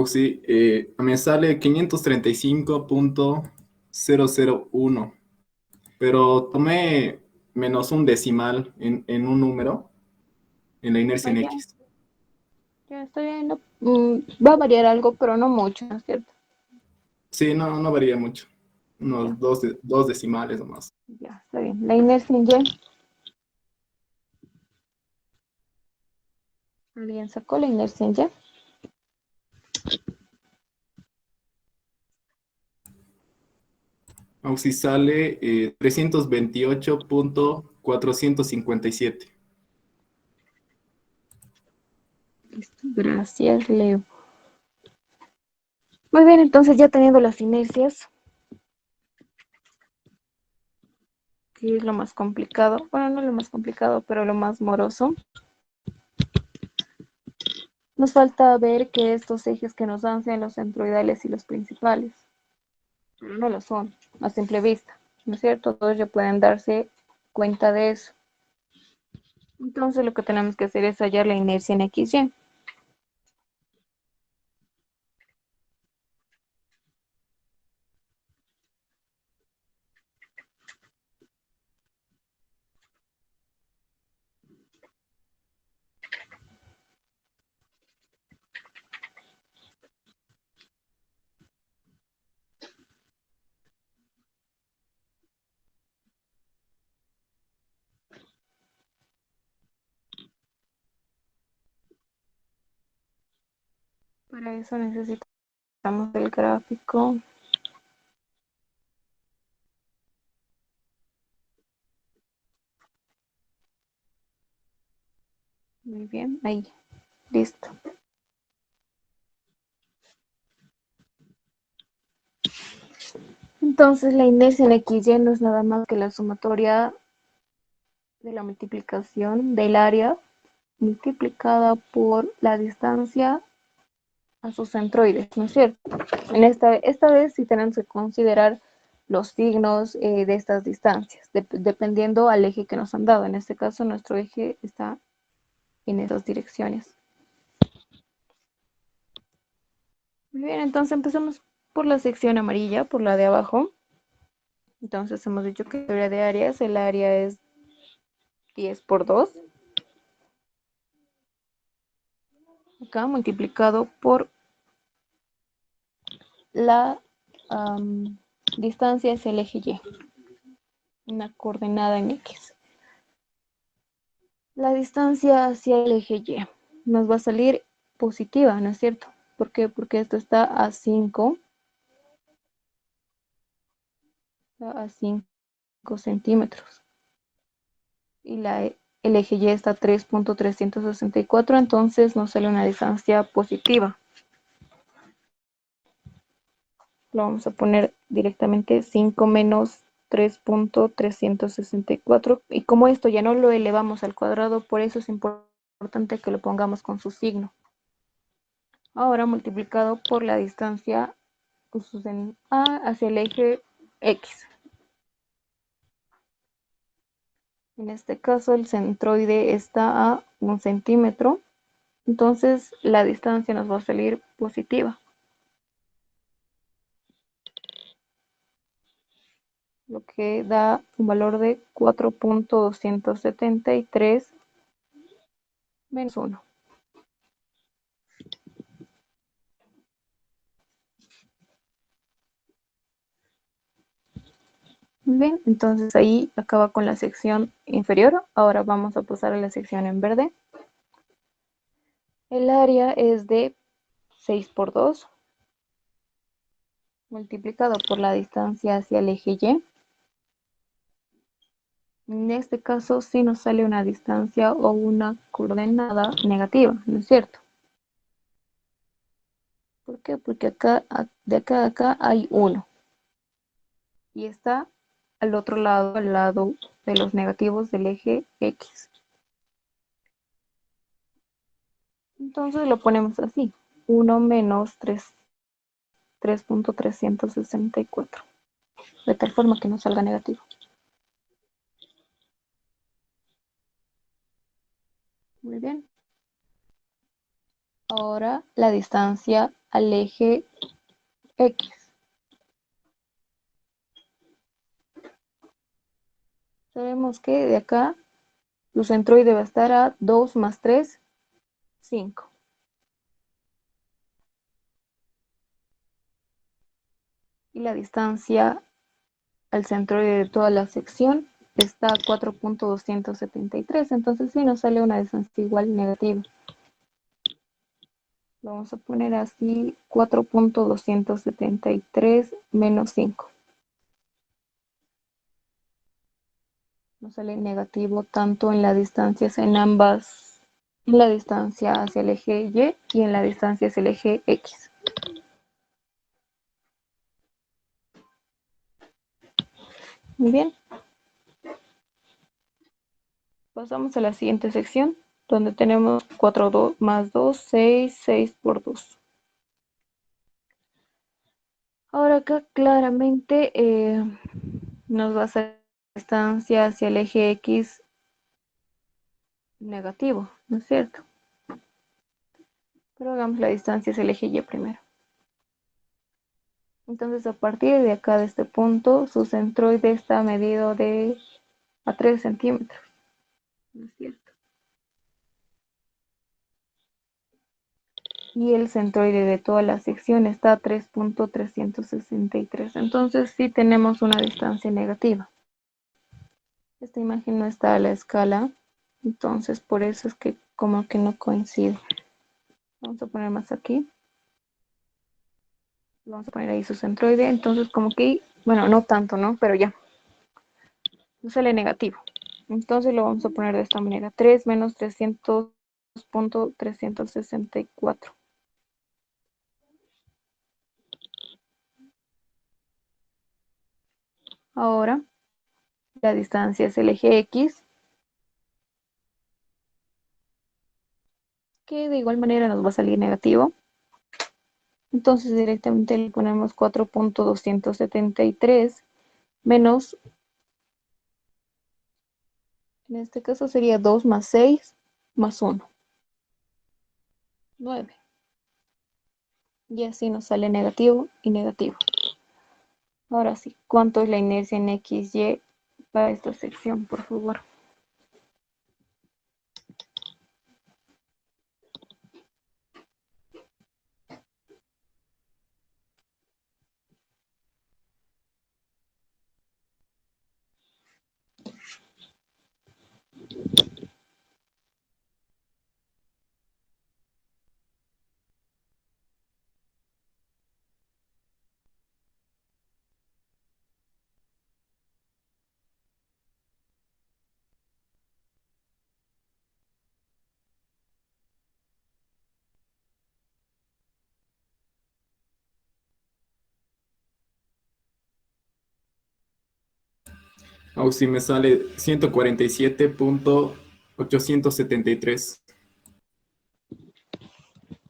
Sí, a mí me sale 535.001, pero tomé menos un decimal en un número, en la inercia en Vaya, X. ya estoy viendo. Va a variar algo, pero no mucho, ¿no es cierto? Sí, no, no varía mucho. Ya, Unos dos decimales nomás. ya, está bien. La inercia en Y. ¿Alguien sacó la inercia en Y? Sí sale 328.457. Listo, gracias, Leo. Muy bien, entonces ya teniendo las inercias, que es lo más complicado. Bueno, no lo más complicado, pero lo más moroso. Nos falta ver que estos ejes que nos dan sean los centroidales y los principales. Pero no lo son, a simple vista. ¿No es cierto? Todos ya pueden darse cuenta de eso. Entonces lo que tenemos que hacer es hallar la inercia en XY. Para eso necesitamos el gráfico. Muy bien, ahí, listo. Entonces la inercia en XY no es nada más que la sumatoria de la multiplicación del área multiplicada por la distancia a sus centroides, ¿no es cierto? Esta vez sí tenemos que considerar los signos de estas distancias, dependiendo al eje que nos han dado. En este caso, nuestro eje está en esas direcciones. Muy bien, entonces empezamos por la sección amarilla, por la de abajo. Entonces hemos dicho que la teoría de áreas, el área es 10 por 2. Acá multiplicado por la distancia es el eje Y, una coordenada en X. La distancia hacia el eje Y nos va a salir positiva, ¿no es cierto? ¿Por qué? Porque esto está a 5 centímetros. Y el eje Y está a 3.364, entonces nos sale una distancia positiva. Lo vamos a poner directamente 5 menos 3.364. Y como esto ya no lo elevamos al cuadrado, por eso es importante que lo pongamos con su signo. Ahora multiplicado por la distancia en A hacia el eje X. En este caso el centroide está a 1 centímetro, entonces la distancia nos va a salir positiva. lo que da un valor de 4.273 menos 1. Muy bien, entonces ahí acaba con la sección inferior. Ahora vamos a pasar a la sección en verde. El área es de 6 por 2 multiplicado por la distancia hacia el eje Y. En este caso sí nos sale una distancia o una coordenada negativa, ¿no es cierto? ¿Por qué? Porque acá, de acá a acá hay 1 y está al otro lado, al lado de los negativos del eje X. Entonces lo ponemos así, 1 menos 3.364, de tal forma que no salga negativo. Muy bien. Ahora la distancia al eje X. Sabemos que de acá su centroide va a estar a 2 más 3, 5. Y la distancia al centroide de toda la sección está a 4.273. Entonces sí nos sale una distancia igual negativa. Lo vamos a poner así, 4.273 menos 5. Nos sale negativo tanto en las distancias en ambas, en la distancia hacia el eje Y y en la distancia hacia el eje X. Muy bien. Pasamos a la siguiente sección, donde tenemos 4 más 2, 6, 6 por 2. Ahora acá claramente nos va a hacer distancia hacia el eje X negativo, ¿no es cierto? Pero hagamos la distancia hacia el eje Y primero. Entonces a partir de acá, de este punto, su centroide está medido a 3 centímetros, ¿no es cierto? Y el centroide de toda la sección está a 3.363. Entonces sí tenemos una distancia negativa. Esta imagen no está a la escala, entonces por eso es que como que no coincide. Vamos a poner más aquí. Vamos a poner ahí su centroide. Entonces como que, bueno, no tanto, ¿no? Pero ya, no sale negativo. Entonces lo vamos a poner de esta manera. 3 menos 300.364. Ahora, la distancia es el eje X, que de igual manera nos va a salir negativo. Entonces directamente le ponemos 4.273 menos, en este caso sería 2 más 6 más 1, 9. Y así nos sale negativo y negativo. Ahora sí, ¿cuánto es la inercia en XY para esta sección, por favor? O si me sale 147.873.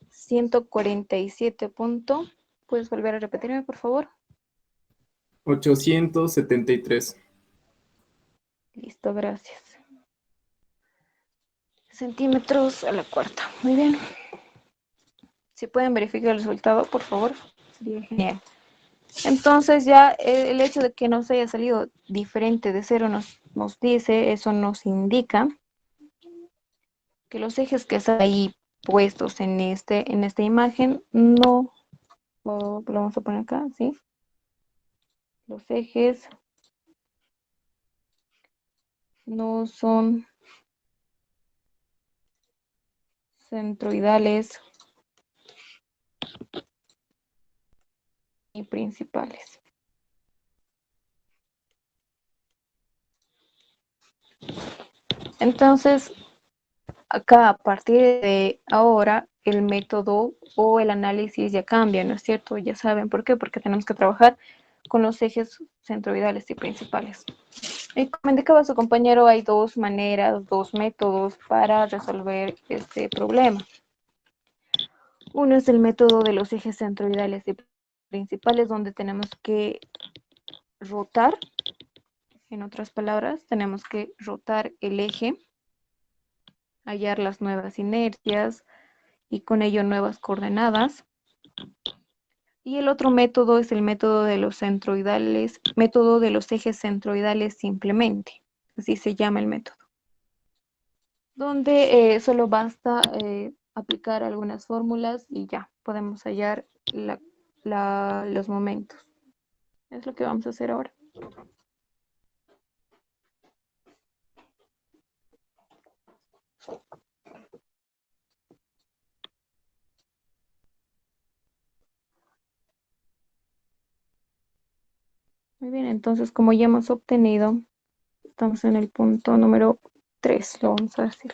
147 punto. ¿Puedes volver a repetirme, por favor? 873. Listo, gracias. Centímetros a la cuarta. Muy bien. Si pueden verificar el resultado, por favor, sería genial. Entonces ya el hecho de que nos haya salido diferente de cero nos dice, eso nos indica que los ejes que están ahí puestos en esta imagen no, lo vamos a poner acá, ¿sí? Los ejes no son centroidales y principales. Entonces, acá a partir de ahora, el método o el análisis ya cambia, ¿no es cierto? Ya saben por qué, porque tenemos que trabajar con los ejes centroidales y principales. Y como indicaba su compañero, hay dos maneras, dos métodos para resolver este problema. Uno es el método de los ejes centroidales y principales, donde tenemos que rotar, en otras palabras, tenemos que rotar el eje, hallar las nuevas inercias y con ello nuevas coordenadas. Y el otro método es el método de los centroidales, método de los ejes centroidales simplemente, así se llama el método, donde solo basta aplicar algunas fórmulas y ya podemos hallar los momentos. Es lo que vamos a hacer ahora. Muy bien, entonces como ya hemos obtenido, estamos en el punto número 3, lo vamos a decir.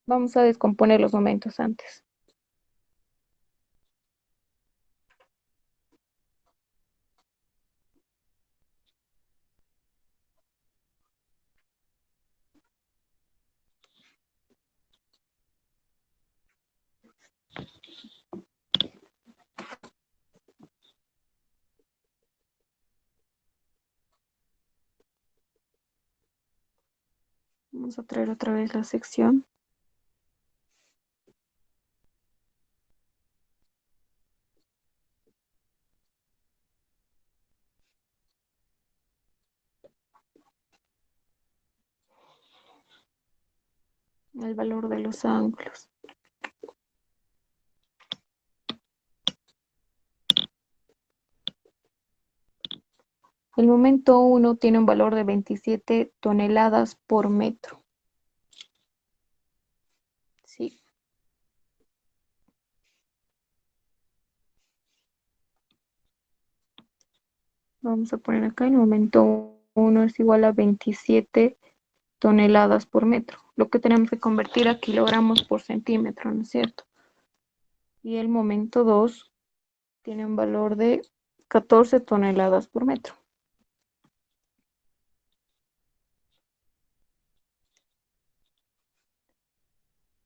Vamos a descomponer los momentos antes. Vamos a traer otra vez la sección. El valor de los ángulos. El momento 1 tiene un valor de 27 toneladas por metro. Sí. Vamos a poner acá el momento 1 es igual a 27 toneladas por metro. Lo que tenemos que convertir a kilogramos por centímetro, ¿no es cierto? Y el momento 2 tiene un valor de 14 toneladas por metro.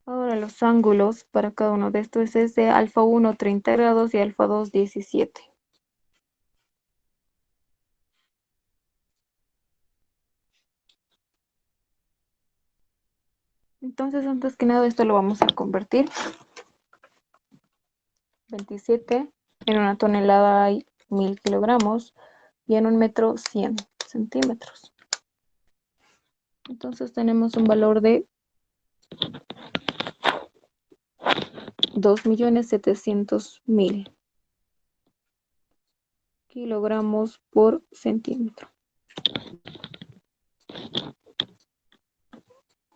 Ahora los ángulos para cada uno de estos es de alfa 1 30 grados y alfa 2 17. Entonces, antes que nada, esto lo vamos a convertir. 27 en una tonelada hay 1000 kilogramos y en un metro 100 centímetros. Entonces tenemos un valor de 2.700.000 kilogramos por centímetro.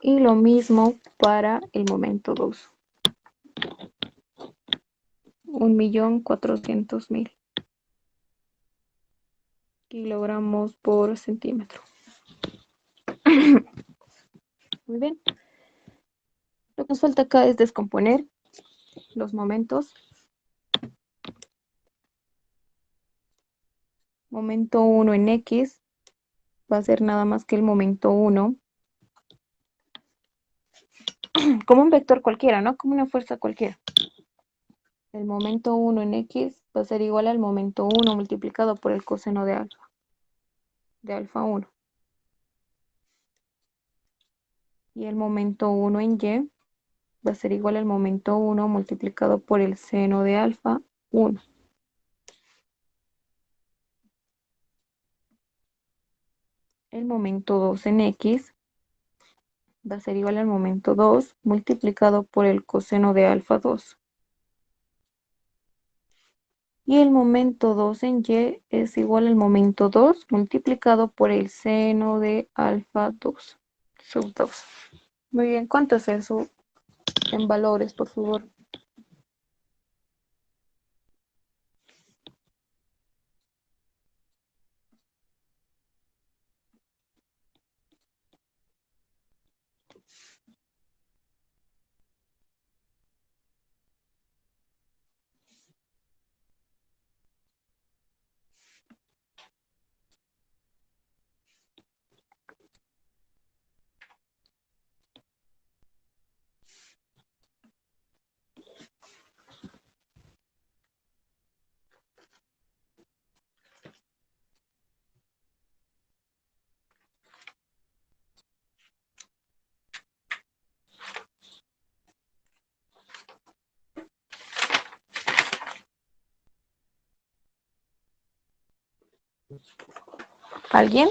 Y lo mismo para el momento 2. 1.400.000 kilogramos por centímetro. Muy bien. Lo que nos falta acá es descomponer los momentos. Momento 1 en X va a ser nada más que el momento 1 como un vector cualquiera, ¿no? Como una fuerza cualquiera. El momento 1 en X va a ser igual al momento 1 multiplicado por el coseno de alfa 1. Y el momento 1 en Y va a ser igual al momento 1 multiplicado por el seno de alfa 1. El momento 2 en x va a ser igual al momento 2 multiplicado por el coseno de alfa 2. Y el momento 2 en y es igual al momento 2 multiplicado por el seno de alfa 2 sub 2. Muy bien, ¿cuánto es eso en valores, por favor? ¿Alguien?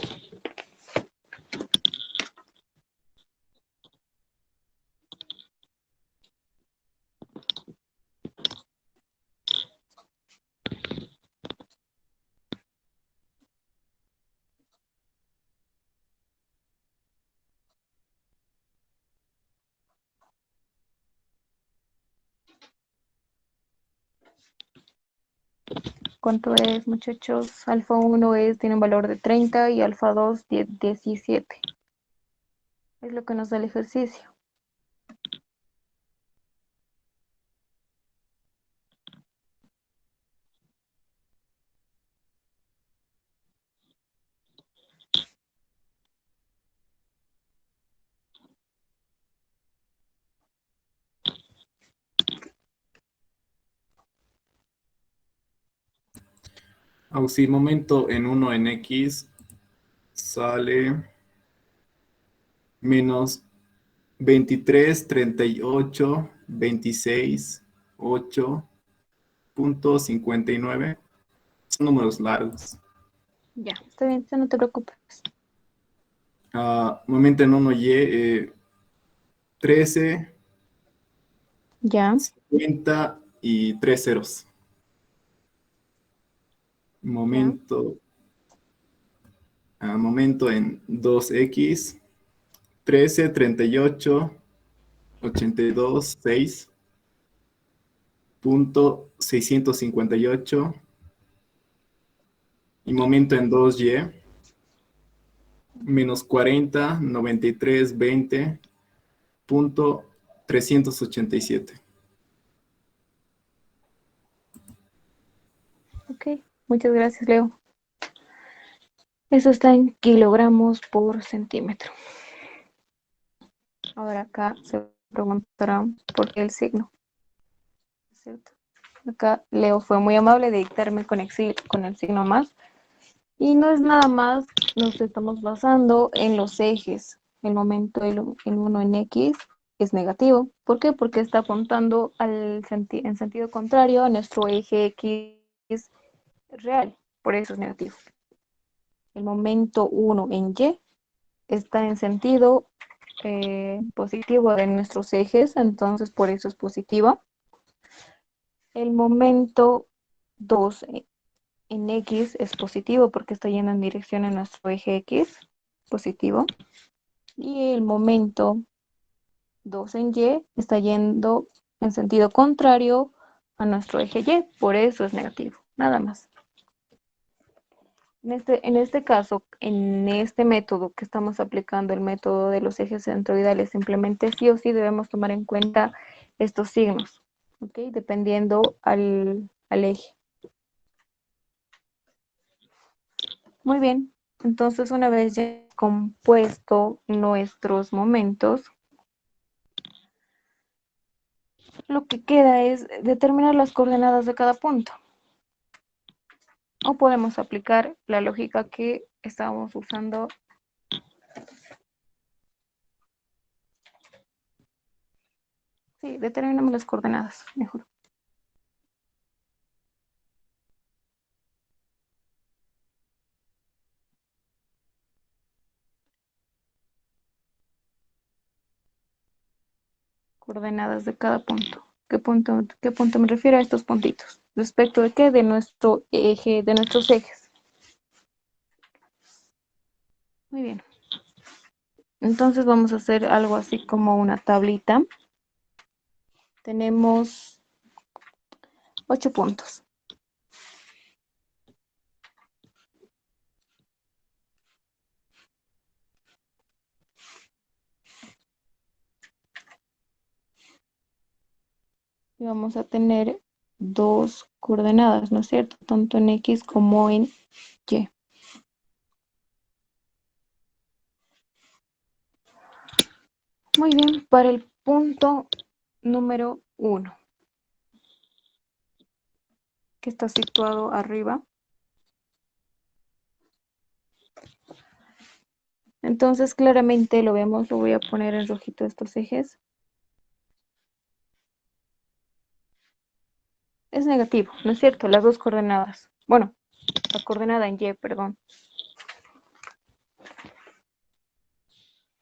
¿Cuánto es, muchachos? Alfa 1 tiene un valor de 30 y alfa 2 17. Es lo que nos da el ejercicio. Auxi, momento en 1 en x sale menos 23, 38, 26, 8.59. Son números largos. Ya, está bien, no te preocupes. Momento en 1y, 13, Ya, 50 y 3 ceros. ya, Momento en 2x, 13, 38, 82, 6.658. Y momento en 2y, menos 40, 93, 20.387. ok. Muchas gracias, Leo. Eso está en kilogramos por centímetro. Ahora acá se preguntarán por qué el signo, ¿cierto? Acá Leo fue muy amable de dictarme con el signo más. Y no es nada más, nos estamos basando en los ejes. El momento en 1 en X es negativo. ¿Por qué? Porque está apuntando en sentido contrario a nuestro eje X real. Por eso es negativo. El momento 1 en Y está en sentido positivo de nuestros ejes, entonces por eso es positiva. El momento 2 en X es positivo porque está yendo en dirección a nuestro eje X, positivo. Y el momento 2 en Y está yendo en sentido contrario a nuestro eje Y, por eso es negativo, nada más. En este caso, en este método que estamos aplicando, el método de los ejes centroidales, simplemente sí o sí debemos tomar en cuenta estos signos, ¿ok? Dependiendo al eje. Muy bien, entonces una vez ya compuesto nuestros momentos, lo que queda es determinar las coordenadas de cada punto. O podemos aplicar la lógica que estábamos usando Sí, determinamos las coordenadas, mejor. Coordenadas de cada punto. Qué punto me refiero a estos puntitos? ¿Respecto de qué? De nuestro eje, de nuestros ejes. Muy bien. Entonces vamos a hacer algo así como una tablita. Tenemos 8 puntos. Y vamos a tener dos coordenadas, ¿no es cierto? Tanto en X como en Y. Muy bien, para el punto número 1, que está situado arriba. Entonces, claramente lo vemos, lo voy a poner en rojito estos ejes. Es negativo, ¿no es cierto? Las dos coordenadas. Bueno, la coordenada en Y, perdón.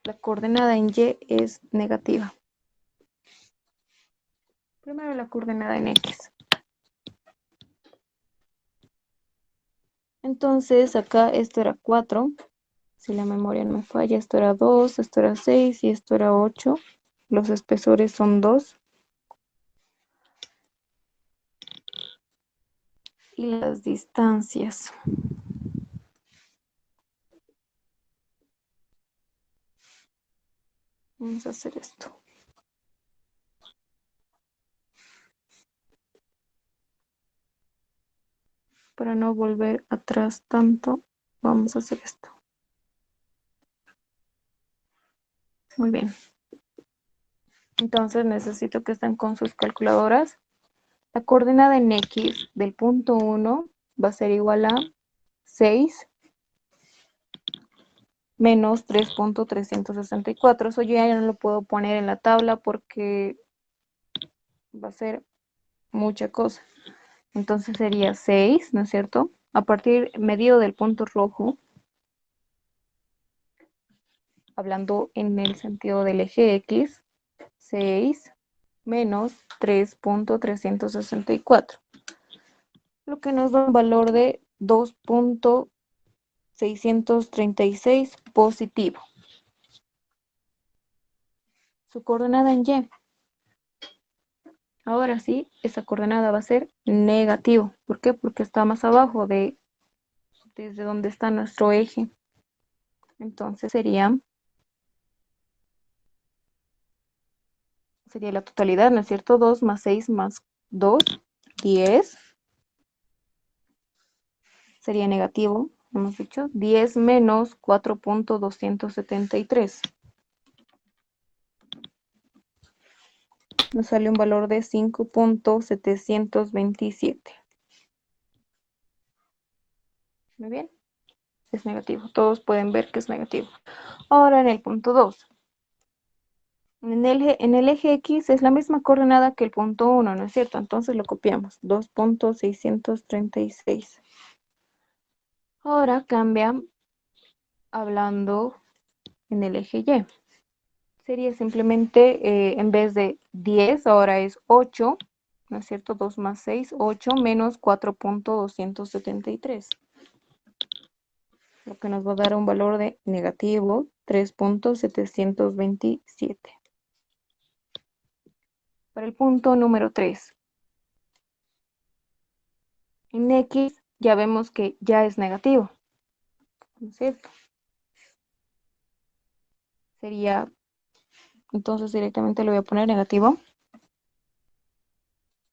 La coordenada en Y es negativa. Primero la coordenada en X. Entonces, acá esto era 4. Si la memoria no me falla, esto era 2, esto era 6 y esto era 8. Los espesores son 2. Y las distancias. Vamos a hacer esto. Para no volver atrás tanto, vamos a hacer esto. Muy bien. Entonces necesito que estén con sus calculadoras. La coordenada en X del punto 1 va a ser igual a 6 menos 3.364. Eso yo ya no lo puedo poner en la tabla porque va a ser mucha cosa. Entonces sería 6, ¿no es cierto? A partir medido del punto rojo, hablando en el sentido del eje X, 6 menos 3.364, lo que nos da un valor de 2.636 positivo. Su coordenada en Y. Ahora sí, esa coordenada va a ser negativo. ¿Por qué? Porque está más abajo desde donde está nuestro eje. Entonces sería la totalidad, ¿no es cierto? 2 más 6 más 2, 10. Sería negativo, hemos dicho. 10 menos 4.273. Nos sale un valor de 5.727. Muy bien. Es negativo. Todos pueden ver que es negativo. Ahora en el punto 2. En el eje X es la misma coordenada que el punto 1, ¿no es cierto? Entonces lo copiamos. 2.636. Ahora cambia hablando en el eje Y. Sería simplemente, en vez de 10, ahora es 8, ¿no es cierto? 2 más 6, 8 menos 4.273. Lo que nos va a dar un valor de negativo 3.727. Para el punto número 3. En X ya vemos que ya es negativo, ¿no es cierto? Sería, entonces directamente le voy a poner negativo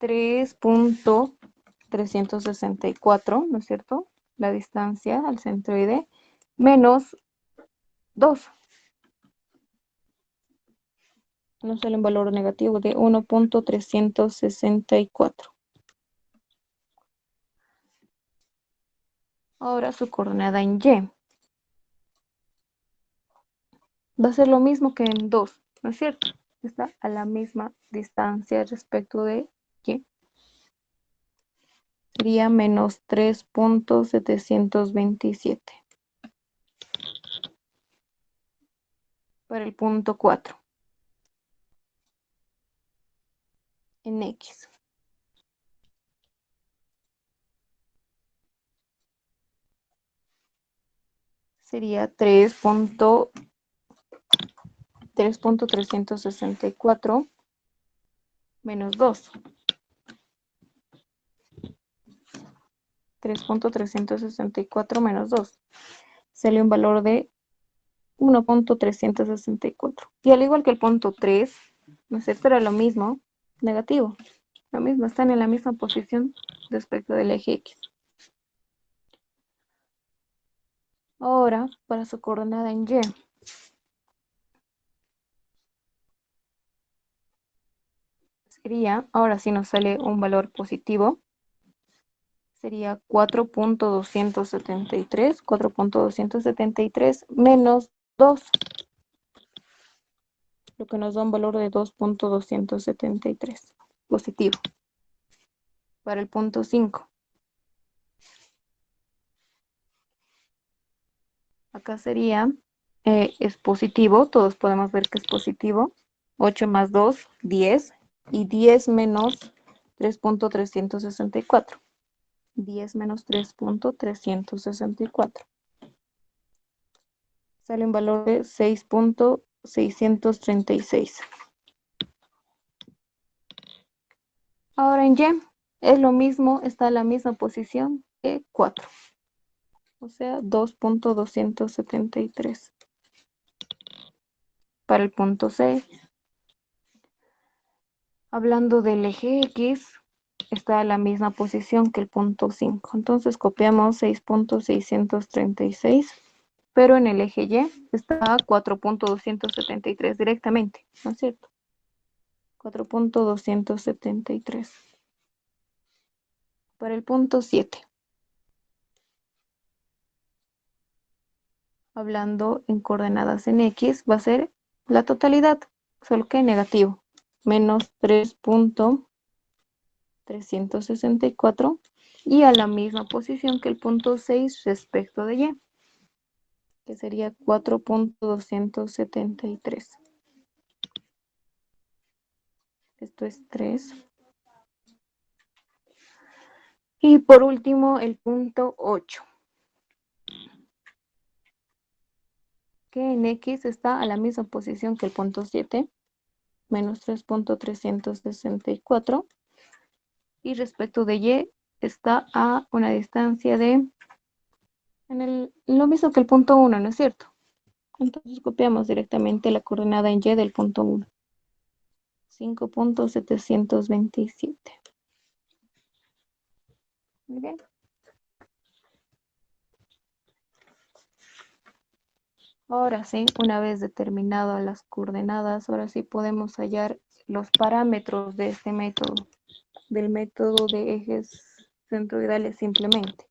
3.364, ¿no es cierto? La distancia al centroide, menos 2. Nos sale un valor negativo de 1.364. Ahora su coordenada en Y. Va a ser lo mismo que en 2, ¿no es cierto? está a la misma distancia respecto de Y. Sería menos 3.727. Para el punto 4. En X. Sería 3.364 menos 2. 3.364 menos 2. Sale un valor de 1.364. Y al igual que el punto 3, ¿no es cierto? Era lo mismo, negativo. Lo mismo, están en la misma posición respecto del eje X. Ahora, para su coordenada en Y. Sería, ahora sí nos sale un valor positivo. Sería 4.273 menos 2, lo que nos da un valor de 2.273, positivo. Para el punto 5. Acá sería, es positivo, todos podemos ver que es positivo. 8 más 2, 10. Y 10 menos 3.364. 10 menos 3.364. Sale un valor de 6.636. Ahora en Y es lo mismo, está en la misma posición que 4. O sea, 2.273. Para el punto 6. Hablando del eje X, está en la misma posición que el punto 5. Entonces copiamos 6.636, pero en el eje Y está 4.273 directamente, ¿no es cierto? 4.273. Para el punto 7. Hablando en coordenadas en X, va a ser la totalidad, solo que negativo. Menos 3.364 y a la misma posición que el punto 6 respecto de Y, que sería 4.273. Esto es 3. Y por último, el punto 8, que en X está a la misma posición que el punto 7, menos 3.364. Y respecto de Y, está a una distancia de, lo mismo que el punto 1, ¿no es cierto? Entonces copiamos directamente la coordenada en Y del punto 1. 5.727. Muy bien. Ahora sí, una vez determinadas las coordenadas, ahora sí podemos hallar los parámetros de este método, del método de ejes centroidales simplemente.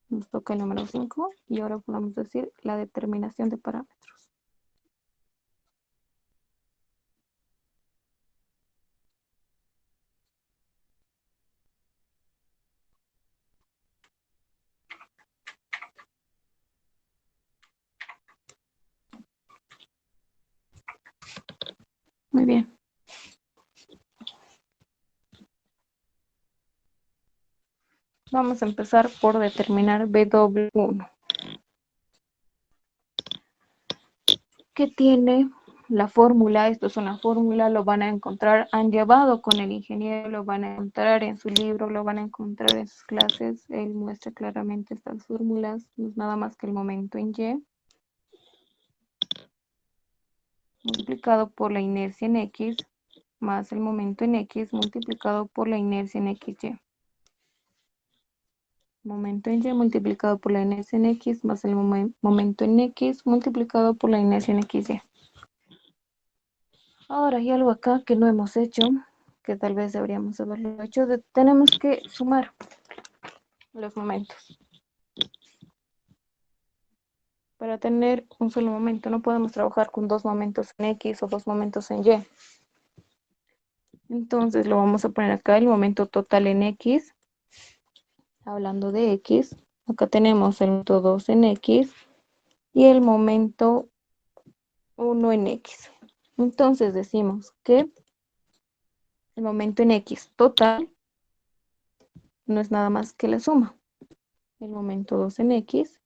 Nos toca el número 5 y ahora podemos decir la determinación de parámetros. Muy bien. Vamos a empezar por determinar W1. Que tiene la fórmula, esto es una fórmula, lo van a encontrar, han llevado con el ingeniero, lo van a encontrar en su libro, lo van a encontrar en sus clases, él muestra claramente estas fórmulas, no es nada más que el momento en Y, multiplicado por la inercia en X, más el momento en X, multiplicado por la inercia en XY. Momento en Y multiplicado por la inercia en X, más el momento en X, multiplicado por la inercia en XY. Ahora hay algo acá que no hemos hecho, que tal vez deberíamos haberlo hecho. Tenemos que sumar los momentos. Para tener un solo momento, no podemos trabajar con dos momentos en X o dos momentos en Y. Entonces lo vamos a poner acá, el momento total en X. Hablando de X, acá tenemos el momento 2 en X y el momento 1 en X. Entonces decimos que el momento en X total no es nada más que la suma. El momento 2 en X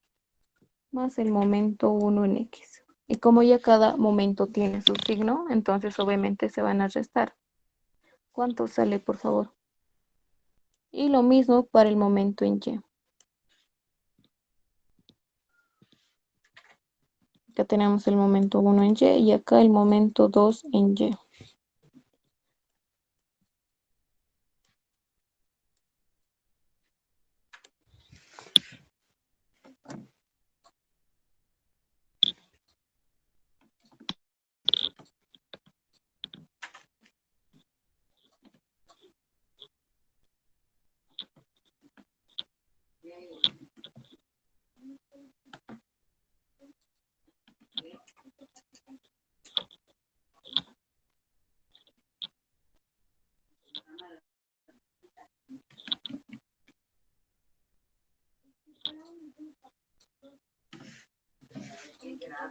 más el momento 1 en X. Y como ya cada momento tiene su signo, entonces obviamente se van a restar. ¿Cuánto sale, por favor? Y lo mismo para el momento en Y. Acá tenemos el momento 1 en Y y acá el momento 2 en Y.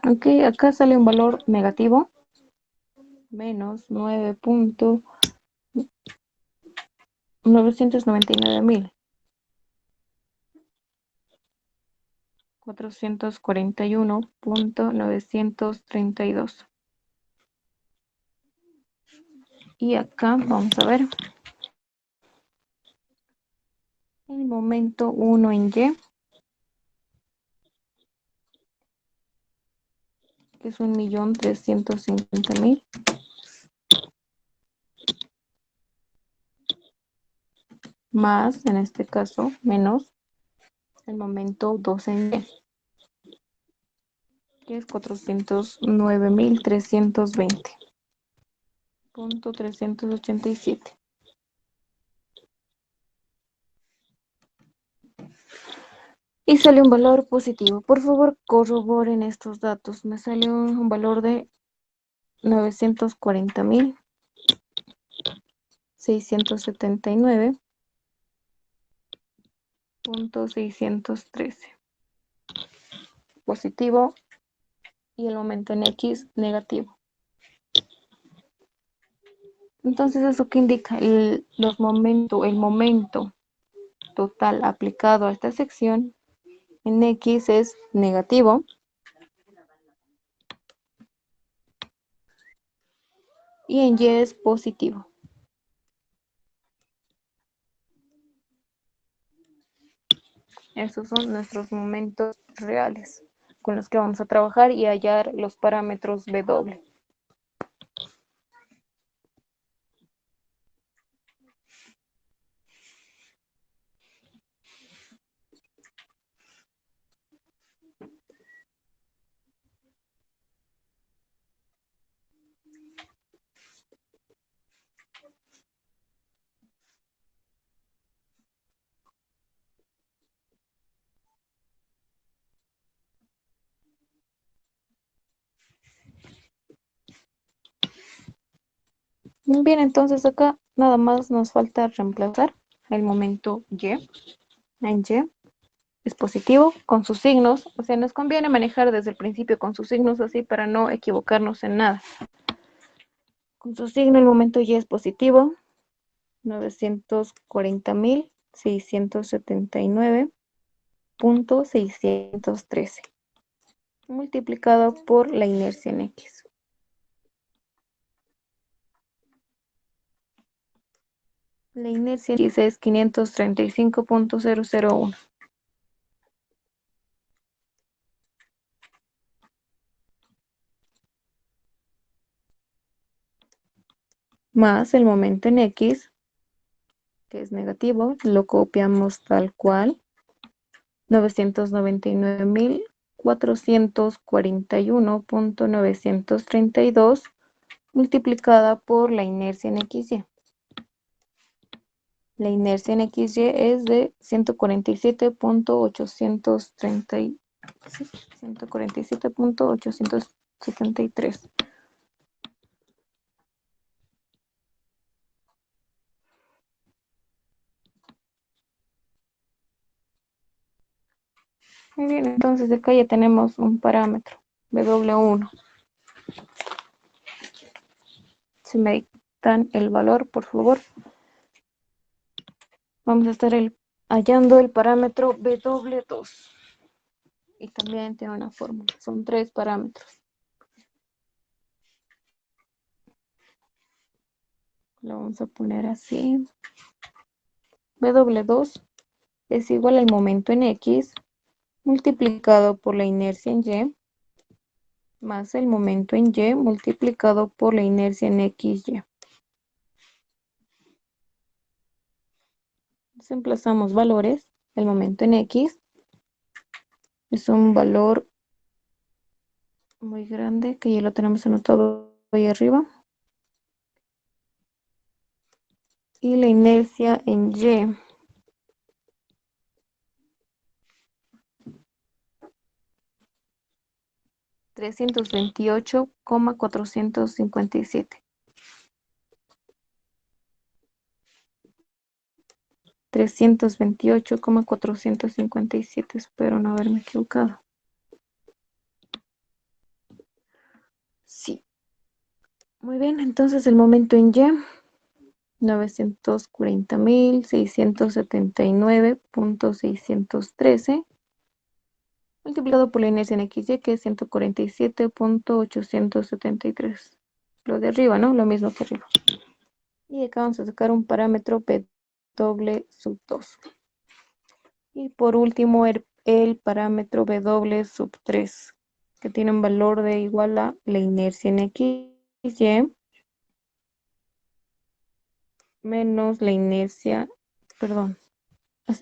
Ok, acá sale un valor negativo, menos 999.441.932. Y acá vamos a ver el momento 1 en Y, que es 1.350.000, más, en este caso, menos el momento 2 en Y, que es 409.320.387. Y sale un valor positivo. Por favor, corroboren estos datos. Me sale un valor de 940.679.613. Positivo y el momento en X negativo. Entonces, ¿eso qué indica? El momento total aplicado a esta sección en X es negativo y en Y es positivo. Esos son nuestros momentos reales con los que vamos a trabajar y hallar los parámetros W. Bien, entonces acá nada más nos falta reemplazar el momento Y en Y. Es positivo con sus signos, o sea, nos conviene manejar desde el principio con sus signos así para no equivocarnos en nada. Con su signo el momento Y es positivo, 940.679.613 multiplicado por la inercia en X. La inercia en X es 535.001. Más el momento en X, que es negativo, lo copiamos tal cual, 999.441.932 multiplicada por la inercia en XY. La inercia en XY es de 147.830 Sí, 147.873. Muy bien, entonces acá ya tenemos un parámetro, W1. Si me dictan el valor, por favor. Vamos a estar hallando el parámetro W2. Y también tiene una fórmula. Son 3 parámetros. Lo vamos a poner así. W2 es igual al momento en X multiplicado por la inercia en Y más el momento en Y multiplicado por la inercia en XY. Emplazamos valores. El momento en X es un valor muy grande que ya lo tenemos anotado ahí arriba. Y la inercia en Y 328,457. 328,457. Espero no haberme equivocado. Sí. Muy bien, entonces el momento en Y, 940.679.613, multiplicado por la inercia en XY, que es 147.873. Lo de arriba, ¿no? Lo mismo que arriba. Y acá vamos a sacar un parámetro P doble sub 2. Y por último, el parámetro W sub 3, que tiene un valor de igual a la inercia en XY menos la inercia, perdón,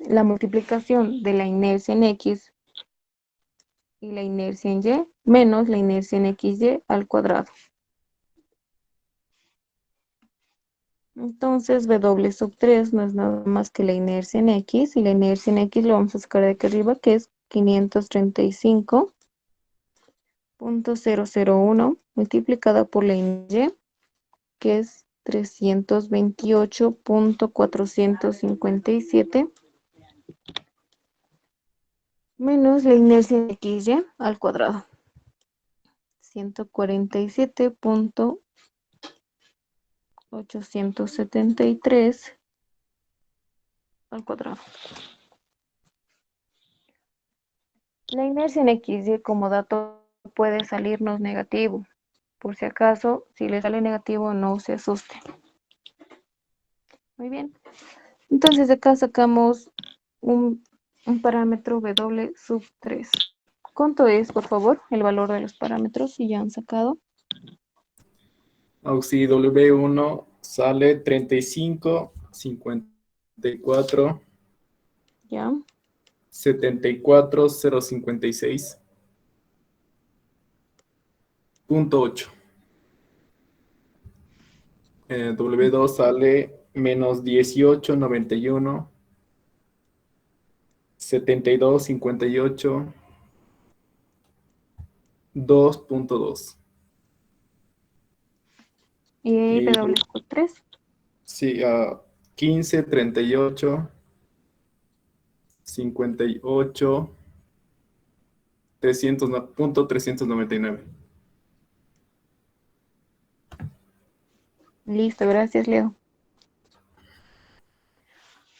la multiplicación de la inercia en X y la inercia en Y menos la inercia en XY al cuadrado. Entonces, W sub 3 no es nada más que la inercia en X, y la inercia en X lo vamos a sacar de aquí arriba, que es 535.001 multiplicada por la inercia Y, que es 328.457 menos la inercia en XY al cuadrado. 147.873 al cuadrado. La inercia en XY como dato puede salirnos negativo. Por si acaso, si le sale negativo, no se asuste. Muy bien. Entonces acá sacamos un parámetro W sub 3. ¿Cuánto es, por favor, el valor de los parámetros si ya han sacado? Auxi W1 sale 35,54, Ya. 74,056.8. W2 sale menos 18,91, 72,58, 2,2. Y Y W sub 3. sí, a 15, 38, 58, 300,399. Listo, gracias, Leo.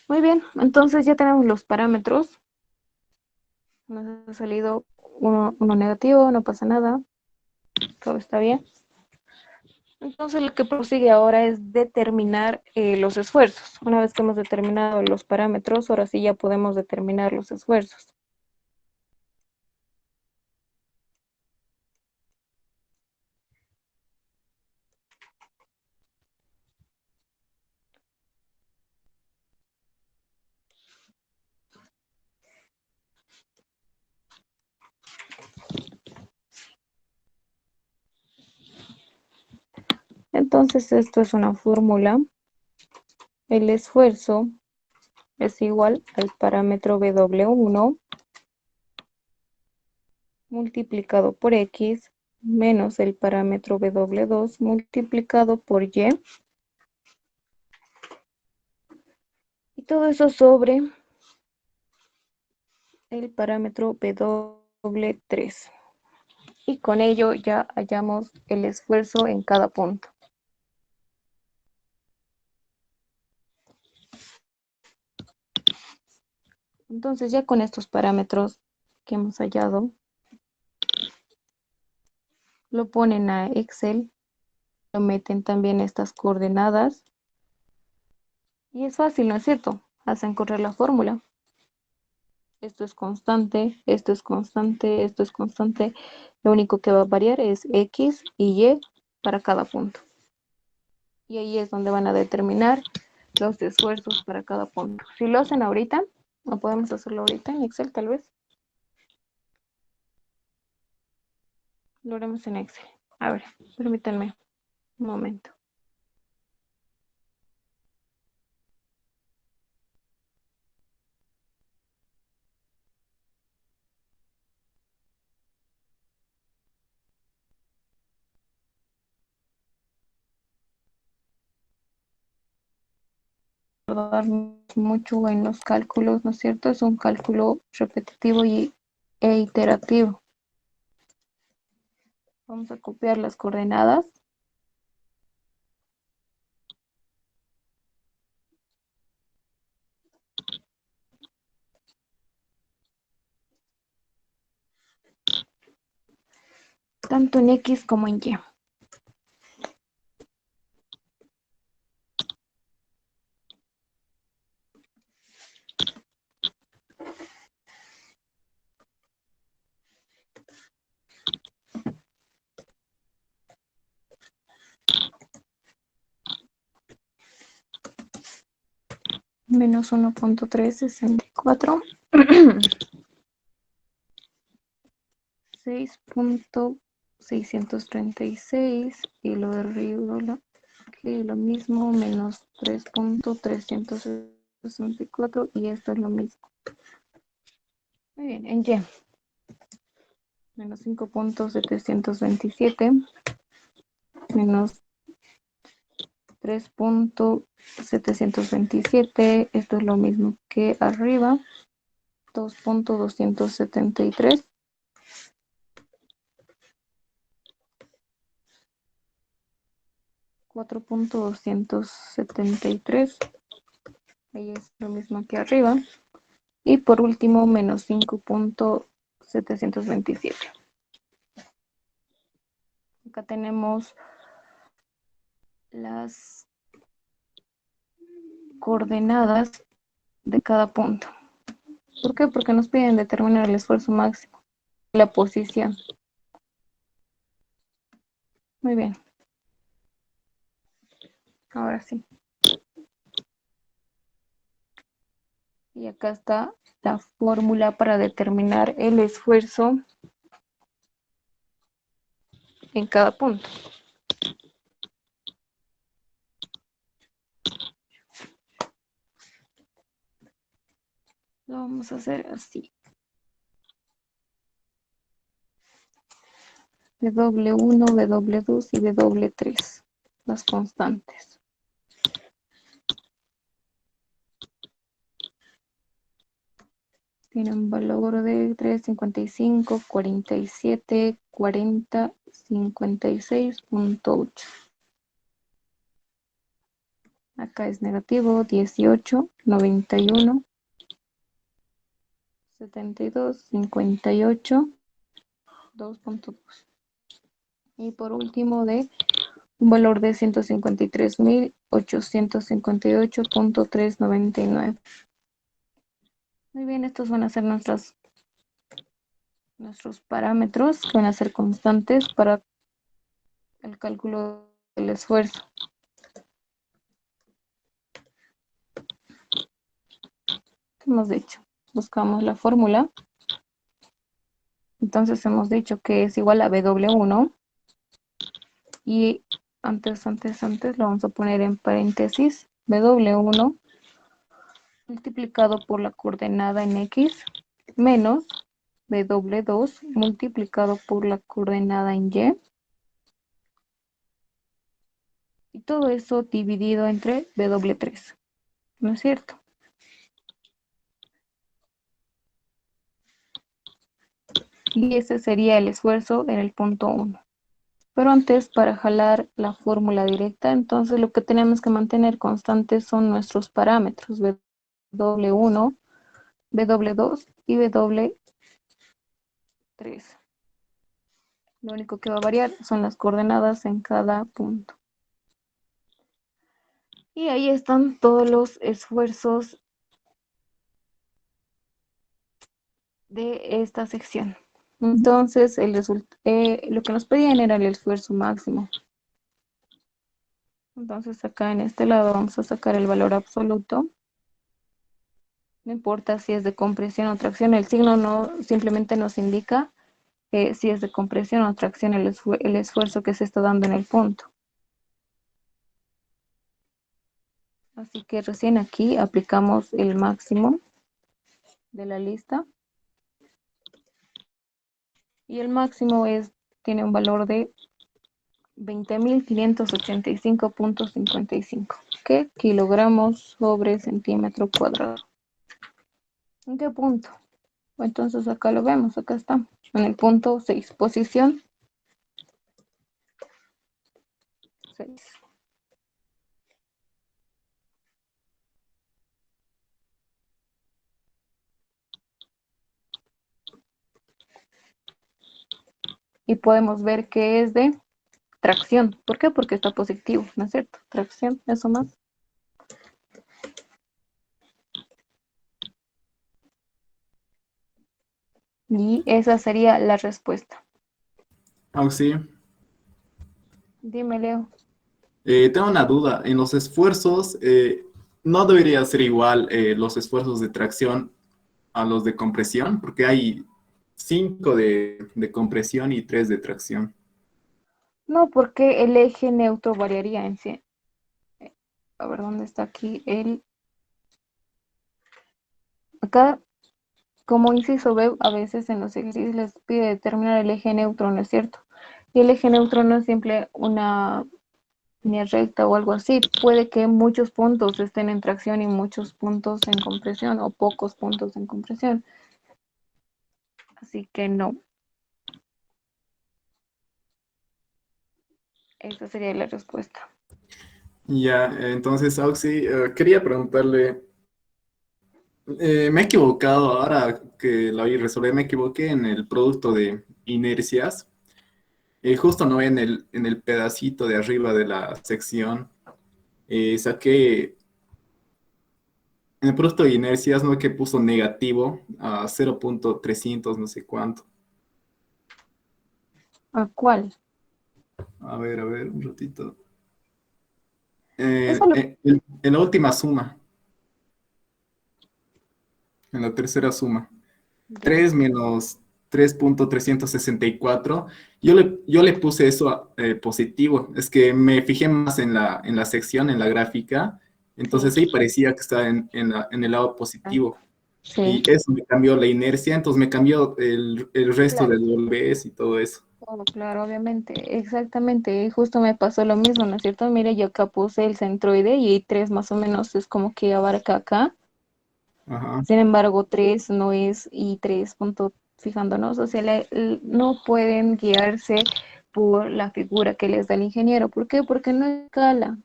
Muy bien, entonces ya tenemos los parámetros. Nos ha salido uno negativo, no pasa nada. Todo está bien. Entonces lo que prosigue ahora es determinar los esfuerzos. Una vez que hemos determinado los parámetros, ahora sí ya podemos determinar los esfuerzos. Entonces esto es una fórmula. El esfuerzo es igual al parámetro W1 multiplicado por X menos el parámetro W2 multiplicado por Y. Y todo eso sobre el parámetro W3. Y con ello ya hallamos el esfuerzo en cada punto. Entonces ya con estos parámetros que hemos hallado, lo ponen a Excel, lo meten también estas coordenadas y es fácil, ¿no es cierto? Hacen correr la fórmula. Esto es constante, esto es constante, esto es constante. Lo único que va a variar es X y Y para cada punto. Y ahí es donde van a determinar los esfuerzos para cada punto. Si lo hacen ahorita, no podemos hacerlo ahorita en Excel tal vez. Lo haremos en Excel. A ver, permítanme un momento. Tardarnos mucho en los cálculos, ¿no es cierto? Es un cálculo repetitivo e iterativo. Vamos a copiar las coordenadas. Tanto en X como en Y. Menos 1.364. 6.636 y lo de arriba aquí lo mismo, menos 3.364 y esto es lo mismo. Muy bien, en Y, menos 5.727 menos 3.727, esto es lo mismo que arriba, 2.273. 4.273, ahí es lo mismo que arriba. Y por último, menos 5.727. Acá tenemos las coordenadas de cada punto. ¿Por qué? Porque nos piden determinar el esfuerzo máximo, la posición. Muy bien. Ahora sí. Y acá está la fórmula para determinar el esfuerzo en cada punto. Lo vamos a hacer así. W1, W2 y W3. Las constantes. Tienen valor de 3, 55, 47, 40, 56.8. Acá es negativo, 18, 91, 72, 58, 2.2. Y por último de un valor de 153.858.399. Muy bien, estos van a ser nuestros parámetros, que van a ser constantes para el cálculo del esfuerzo. ¿Qué hemos dicho? Buscamos la fórmula. Entonces hemos dicho que es igual a W1 y antes lo vamos a poner en paréntesis, W1 multiplicado por la coordenada en X menos W2 multiplicado por la coordenada en Y. Y todo eso dividido entre W3. ¿No es cierto? Y ese sería el esfuerzo en el punto 1. Pero antes, para jalar la fórmula directa, entonces lo que tenemos que mantener constantes son nuestros parámetros, W1, W2 y W3. Lo único que va a variar son las coordenadas en cada punto. Y ahí están todos los esfuerzos de esta sección. Entonces, lo que nos pedían era el esfuerzo máximo. Entonces, acá en este lado vamos a sacar el valor absoluto. No importa si es de compresión o tracción, el signo no simplemente nos indica si es de compresión o tracción el esfuerzo que se está dando en el punto. Así que recién aquí aplicamos el máximo de la lista. Y el máximo tiene un valor de 20.585.55, que kilogramos sobre centímetro cuadrado. ¿En qué punto? Entonces acá lo vemos, acá está, en el punto 6, posición 6. Y podemos ver que es de tracción. ¿Por qué? Porque está positivo, ¿no es cierto? Tracción, eso más. Y esa sería la respuesta. Sí. Dime, Leo. Tengo una duda. En los esfuerzos, no debería ser igual los esfuerzos de tracción a los de compresión, porque hay 5 de compresión y 3 de tracción. No, porque el eje neutro variaría en sí. A ver, ¿dónde está aquí? Acá, como inciso B, a veces en los ejercicios les pide determinar el eje neutro, ¿no es cierto? Y el eje neutro no es siempre una línea recta o algo así. Puede que muchos puntos estén en tracción y muchos puntos en compresión o pocos puntos en compresión. Así que no. Esa sería la respuesta. Ya, entonces, Auxi, quería preguntarle, me he equivocado ahora que la vi resolver, me equivoqué en el producto de inercias. Justo no en el pedacito de arriba de la sección, saqué en el producto de inercias, no que puso negativo a 0.300 no sé cuánto. ¿A cuál? A ver, un ratito. Eso lo... En la última suma, en la tercera suma. Ya. 3 menos 3.364. Yo le puse eso positivo. Es que me fijé más en la sección, en la gráfica. Sí. Entonces ahí parecía que estaba en el lado positivo. Sí. Y eso me cambió la inercia, entonces me cambió el resto Claro. de WS y todo eso. Todo claro, obviamente, exactamente, y justo me pasó lo mismo, ¿no es cierto? Mire, yo acá puse el centroide y 3 más o menos es como que abarca acá, Ajá. sin embargo 3 no es y 3 punto, fijándonos, o sea, no pueden guiarse por la figura que les da el ingeniero, ¿por qué? Porque no escala,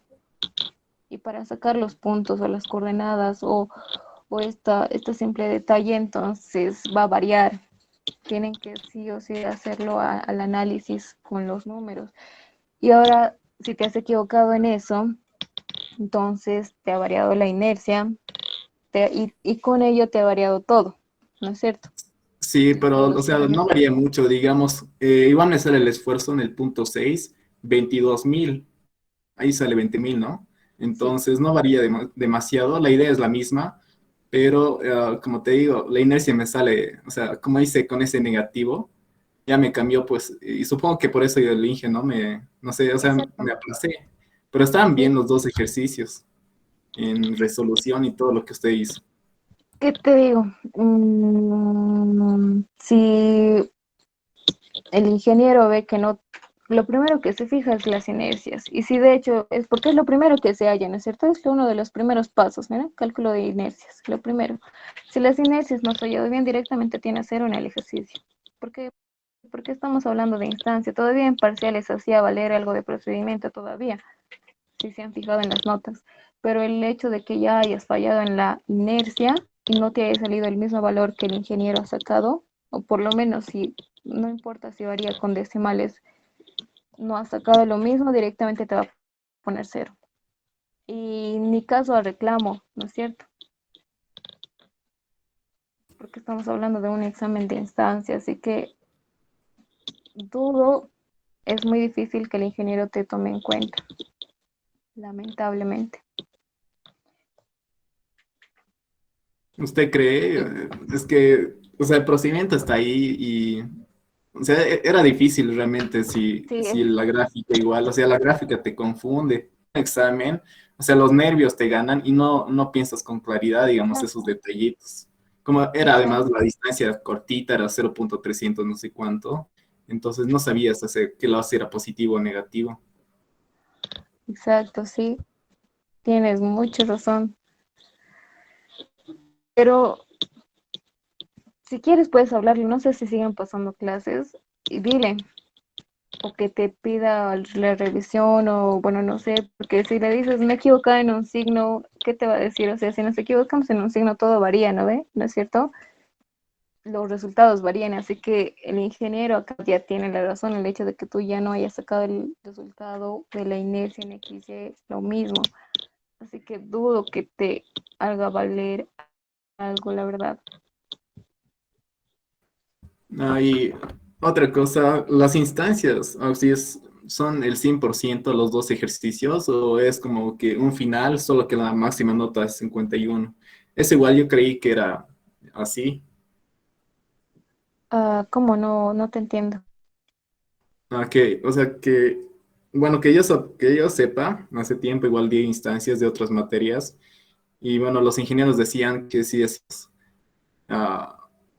y para sacar los puntos o las coordenadas o este simple detalle, entonces va a variar. Tienen que sí o sí hacerlo al análisis con los números. Y ahora, si te has equivocado en eso, entonces te ha variado la inercia y con ello te ha variado todo, ¿no es cierto? Sí, pero, o Entonces, sea, no obviamente, varía mucho, digamos, igual me sale el esfuerzo en el punto 6, 22.000, ahí sale 20.000, ¿no? sí, Entonces no varía demasiado, la idea es la misma, pero como te digo, la inercia me sale, o sea, como hice con ese negativo, ya me cambió, pues, y supongo que por eso yo le dije, ¿no? No sé, o sea, exacto. me aplacé, pero estaban Sí. bien los dos ejercicios en resolución y todo lo que usted hizo. ¿Qué te digo? Si el ingeniero ve que no, lo primero que se fija es las inercias. Y si de hecho es porque es lo primero que se halla, ¿no es cierto? Es uno de los primeros pasos, ¿no? Cálculo de inercias, lo primero. Si las inercias no se hallado bien, directamente tiene cero en el ejercicio. ¿Por qué? Porque estamos hablando de instancia. Todavía en parciales hacía valer algo de procedimiento todavía, si se han fijado en las notas. Pero el hecho de que ya hayas fallado en la inercia y no te haya salido el mismo valor que el ingeniero ha sacado, o por lo menos si no importa si varía con decimales, no has sacado lo mismo, directamente te va a poner cero. Y ni caso al reclamo, ¿no es cierto? Porque estamos hablando de un examen de instancia, así que dudo, es muy difícil que el ingeniero te tome en cuenta, lamentablemente. ¿Usted cree? Y, Es que, o sea, el procedimiento está ahí y, o sea, era difícil realmente sí, si la gráfica igual, o sea, la gráfica te confunde, examen, o sea, los nervios te ganan y no piensas con claridad, digamos, esos exacto, detallitos. Como era además exacto, la distancia cortita, era 0.300 no sé cuánto, entonces no sabías hacer qué lado era positivo o negativo. exacto, sí, tienes mucha razón. Pero si quieres puedes hablarle, no sé si siguen pasando clases, y dile, o que te pida la revisión, o bueno, no sé, porque si le dices me he equivocado en un signo, ¿qué te va a decir? O sea, si nos equivocamos en un signo, todo varía, ¿no ve? ¿No es cierto? Los resultados varían, así que el ingeniero acá ya tiene la razón, el hecho de que tú ya no hayas sacado el resultado de la inercia en X y lo mismo, así que dudo que te haga valer algo, la verdad. Ah, y otra cosa, las instancias, o si son el 100% los dos ejercicios o es como que un final, solo que la máxima nota es 51. Es igual, yo creí que era así. ¿Cómo no? No te entiendo. O sea, bueno, que yo sepa, hace tiempo igual di instancias de otras materias y bueno, los ingenieros decían que si es ah,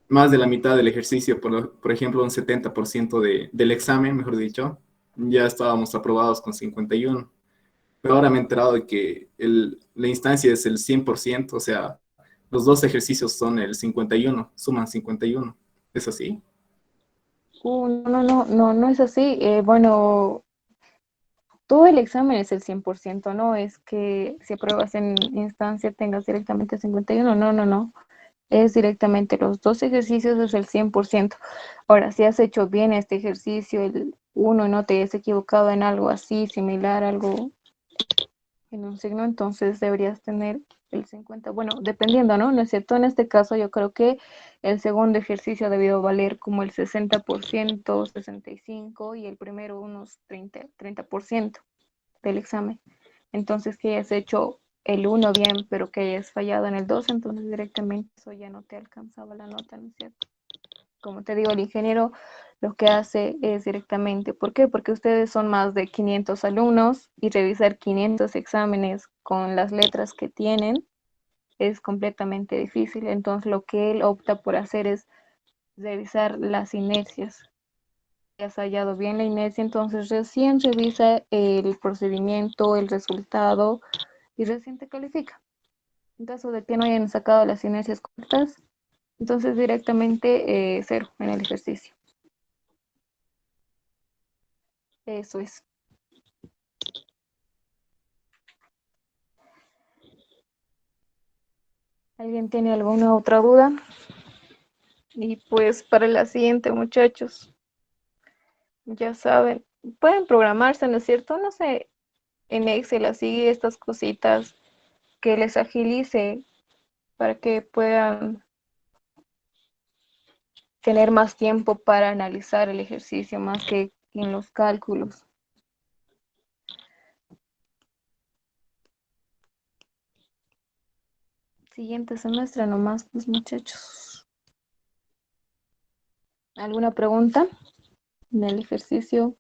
más de la mitad del ejercicio, por ejemplo, un 70% del examen, mejor dicho, ya estábamos aprobados con 51. Pero ahora me he enterado de que la instancia es el 100%, o sea, los dos ejercicios son el 51, suman 51. ¿Es así? No es así. Bueno, todo el examen es el 100%, no es que si apruebas en instancia tengas directamente 51, no. Es directamente los dos ejercicios es el 100%. Ahora, si has hecho bien este ejercicio, el uno, no te has equivocado en algo así, similar, algo en un signo, entonces deberías tener el 50. Bueno, dependiendo, ¿no? ¿No es cierto? En este caso yo creo que el segundo ejercicio ha debido valer como el 60%, 65%, y el primero unos 30% del examen. Entonces que hayas hecho el uno bien, pero que hayas fallado en el 2, entonces directamente eso ya no te alcanzaba la nota, ¿no es cierto? Como te digo, el ingeniero lo que hace es directamente, ¿por qué? Porque ustedes son más de 500 alumnos y revisar 500 exámenes con las letras que tienen es completamente difícil. Entonces lo que él opta por hacer es revisar las inercias. Si has hallado bien la inercia, entonces recién revisa el procedimiento, el resultado y recién te califica. En caso de que no hayan sacado las inercias cortas, entonces directamente cero en el ejercicio. Eso es. ¿Alguien tiene alguna otra duda? Y pues para la siguiente, muchachos, ya saben, pueden programarse, ¿no es cierto? No sé, en Excel así estas cositas que les agilice para que puedan tener más tiempo para analizar el ejercicio más que en los cálculos. Siguiente semestre nomás, pues muchachos. ¿Alguna pregunta en el ejercicio?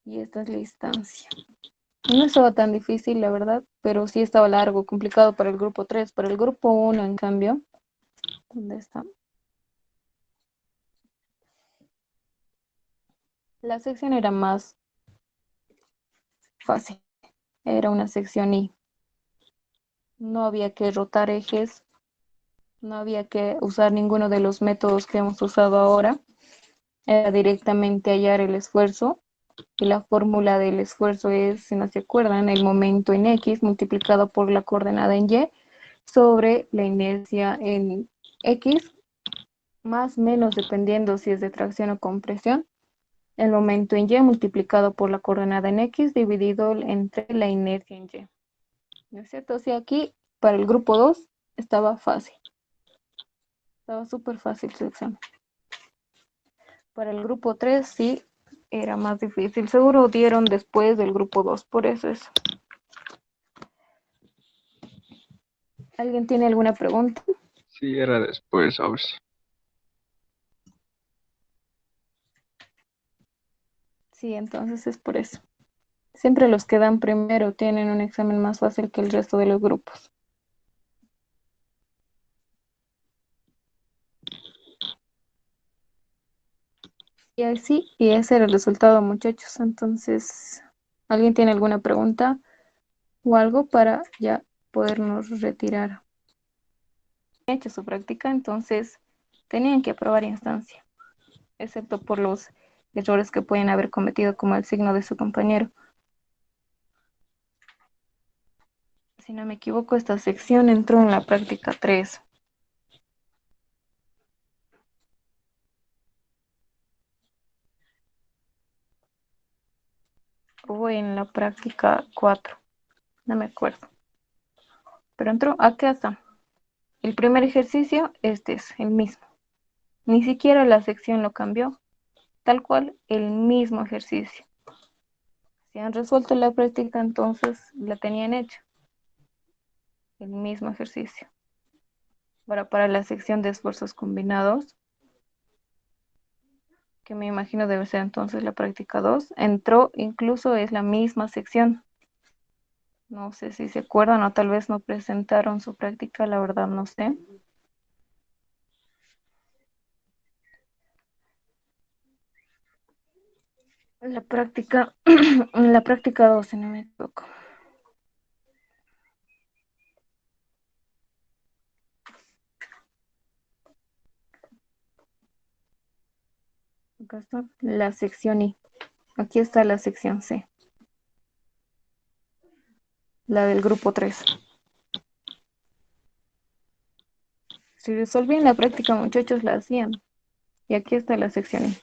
Y esta es la instancia. No estaba tan difícil, la verdad, pero sí estaba largo, complicado para el grupo 3. Para el grupo 1, en cambio, ¿dónde está? La sección era más fácil, era una sección I. No había que rotar ejes, no había que usar ninguno de los métodos que hemos usado ahora. Era directamente hallar el esfuerzo. Y la fórmula del esfuerzo es, si no se acuerdan, el momento en X multiplicado por la coordenada en Y sobre la inercia en X, más menos dependiendo si es de tracción o compresión, el momento en Y multiplicado por la coordenada en X dividido entre la inercia en Y. ¿No es cierto? O sea, aquí para el grupo 2 estaba fácil, estaba súper fácil su examen. Para el grupo 3 sí era más difícil. Seguro dieron después del grupo 2, por eso es. ¿Alguien tiene alguna pregunta? Sí, era después, a ver si. Sí, entonces es por eso. Siempre los que dan primero tienen un examen más fácil que el resto de los grupos. Y así, y ese era el resultado, muchachos. Entonces, ¿alguien tiene alguna pregunta o algo para ya podernos retirar? He hecho su práctica, entonces tenían que aprobar instancia, excepto por los errores que pueden haber cometido, como el signo de su compañero. Si no me equivoco, esta sección entró en la práctica 3 o en la práctica 4, no me acuerdo. Pero entró, acá está. El primer ejercicio, este es el mismo. Ni siquiera la sección lo cambió, tal cual el mismo ejercicio. Si han resuelto la práctica, entonces la tenían hecha, el mismo ejercicio. Ahora para la sección de esfuerzos combinados, que me imagino debe ser entonces la práctica 2, entró, incluso es la misma sección. No sé si se acuerdan o tal vez no presentaron su práctica, la verdad no sé. La práctica, la práctica 2, si no me equivoco. Acá está la sección I. Aquí está la sección C, la del grupo 3. Si resolvían la práctica, muchachos, la hacían. Y aquí está la sección I.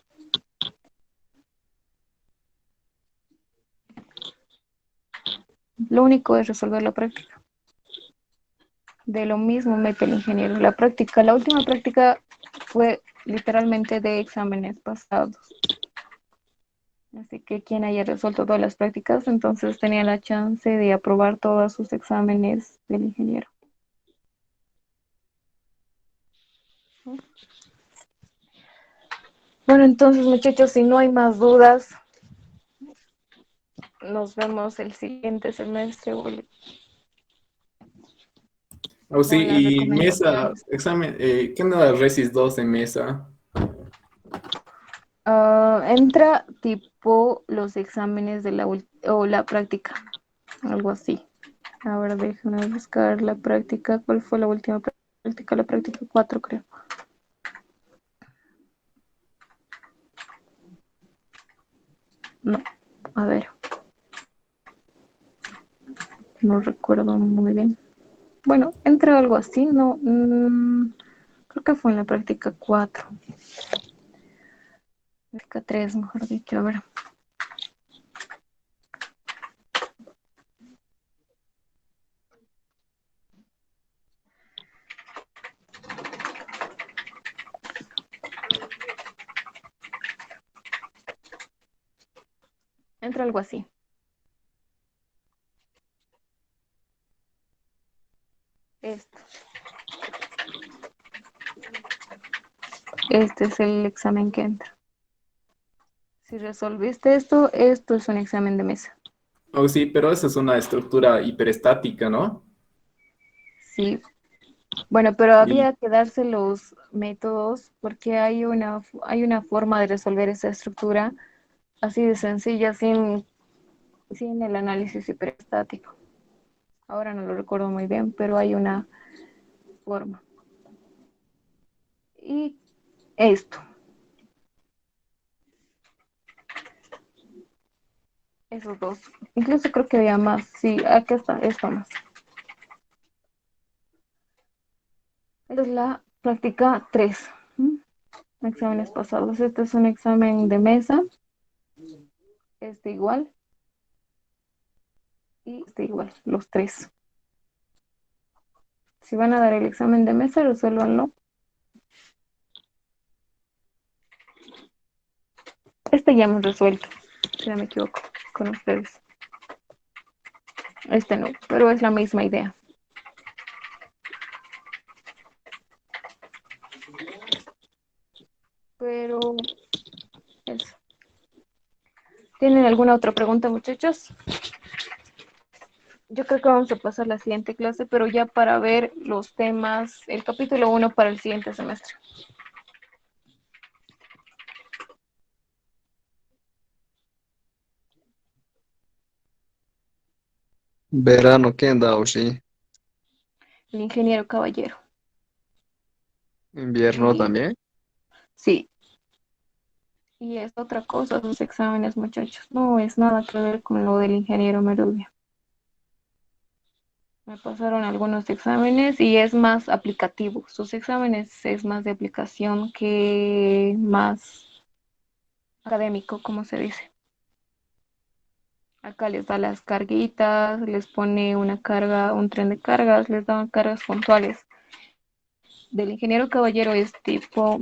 Lo único es resolver la práctica. De lo mismo mete el ingeniero. La práctica, la última práctica fue literalmente de exámenes pasados. Así que quien haya resuelto todas las prácticas, entonces tenía la chance de aprobar todos sus exámenes del ingeniero. Bueno, entonces, muchachos, si no hay más dudas, nos vemos el siguiente semestre Oh, con las sí, y mesa, recomendaciones. examen, ¿qué onda Resis 2 de mesa? Entra tipo los exámenes de o la práctica, algo así. Ahora déjenme buscar la práctica. ¿Cuál fue la última práctica? La práctica 4, creo. No, a ver, no recuerdo muy bien. Bueno, entra algo así, no. Creo que fue en la práctica 4. Práctica 3, mejor dicho. A ver. Entra algo así. Esto. Este es el examen que entra. Si resolviste esto, esto es un examen de mesa. Oh, sí, pero esa es una estructura hiperestática, ¿no? Sí. Bueno, pero Y, había que darse los métodos porque hay una forma de resolver esa estructura así de sencilla, sin el análisis hiperestático. Ahora no lo recuerdo muy bien, pero hay una forma. Y esto, esos dos. Incluso creo que había más. Sí, aquí está, esto más. Esta es la práctica 3. Exámenes pasados. Este es un examen de mesa. Este igual. Y este igual. Los tres. Si van a dar el examen de mesa, resuélvanlo. Este ya hemos resuelto, si no me equivoco, con ustedes. Este no, pero es la misma idea. Pero eso. ¿Tienen alguna otra pregunta, muchachos? Yo creo que vamos a pasar a la siguiente clase, pero ya para ver los temas, el capítulo 1 para el siguiente semestre. Verano, ¿quién da o sí? El ingeniero Caballero. Invierno Y también. sí, y es otra cosa, sus exámenes, muchachos. No es nada que ver con lo del ingeniero Merudia. Me pasaron algunos exámenes y es más aplicativo. Sus exámenes es más de aplicación que más académico, como se dice. Acá les da las carguitas, les pone una carga, un tren de cargas, les dan cargas puntuales. Del ingeniero Caballero es tipo,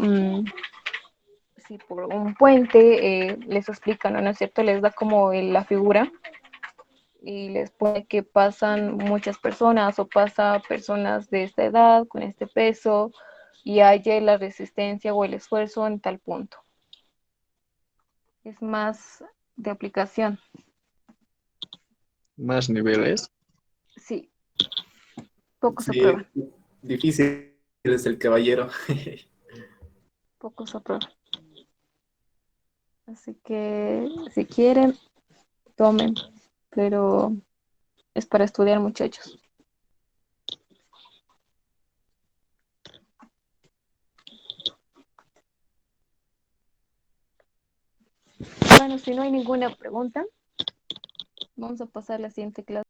si por un puente les explican, ¿no es cierto? Les da como la figura y les pone que pasan muchas personas o pasa personas de esta edad con este peso y hay la resistencia o el esfuerzo en tal punto. Es más de aplicación. Más niveles. Sí, pocos Sí, aprueban, difícil es el caballero. pocos aprueban. Así que si quieren, tomen, pero es para estudiar, muchachos. Bueno, si no hay ninguna pregunta, vamos a pasar a la siguiente clase.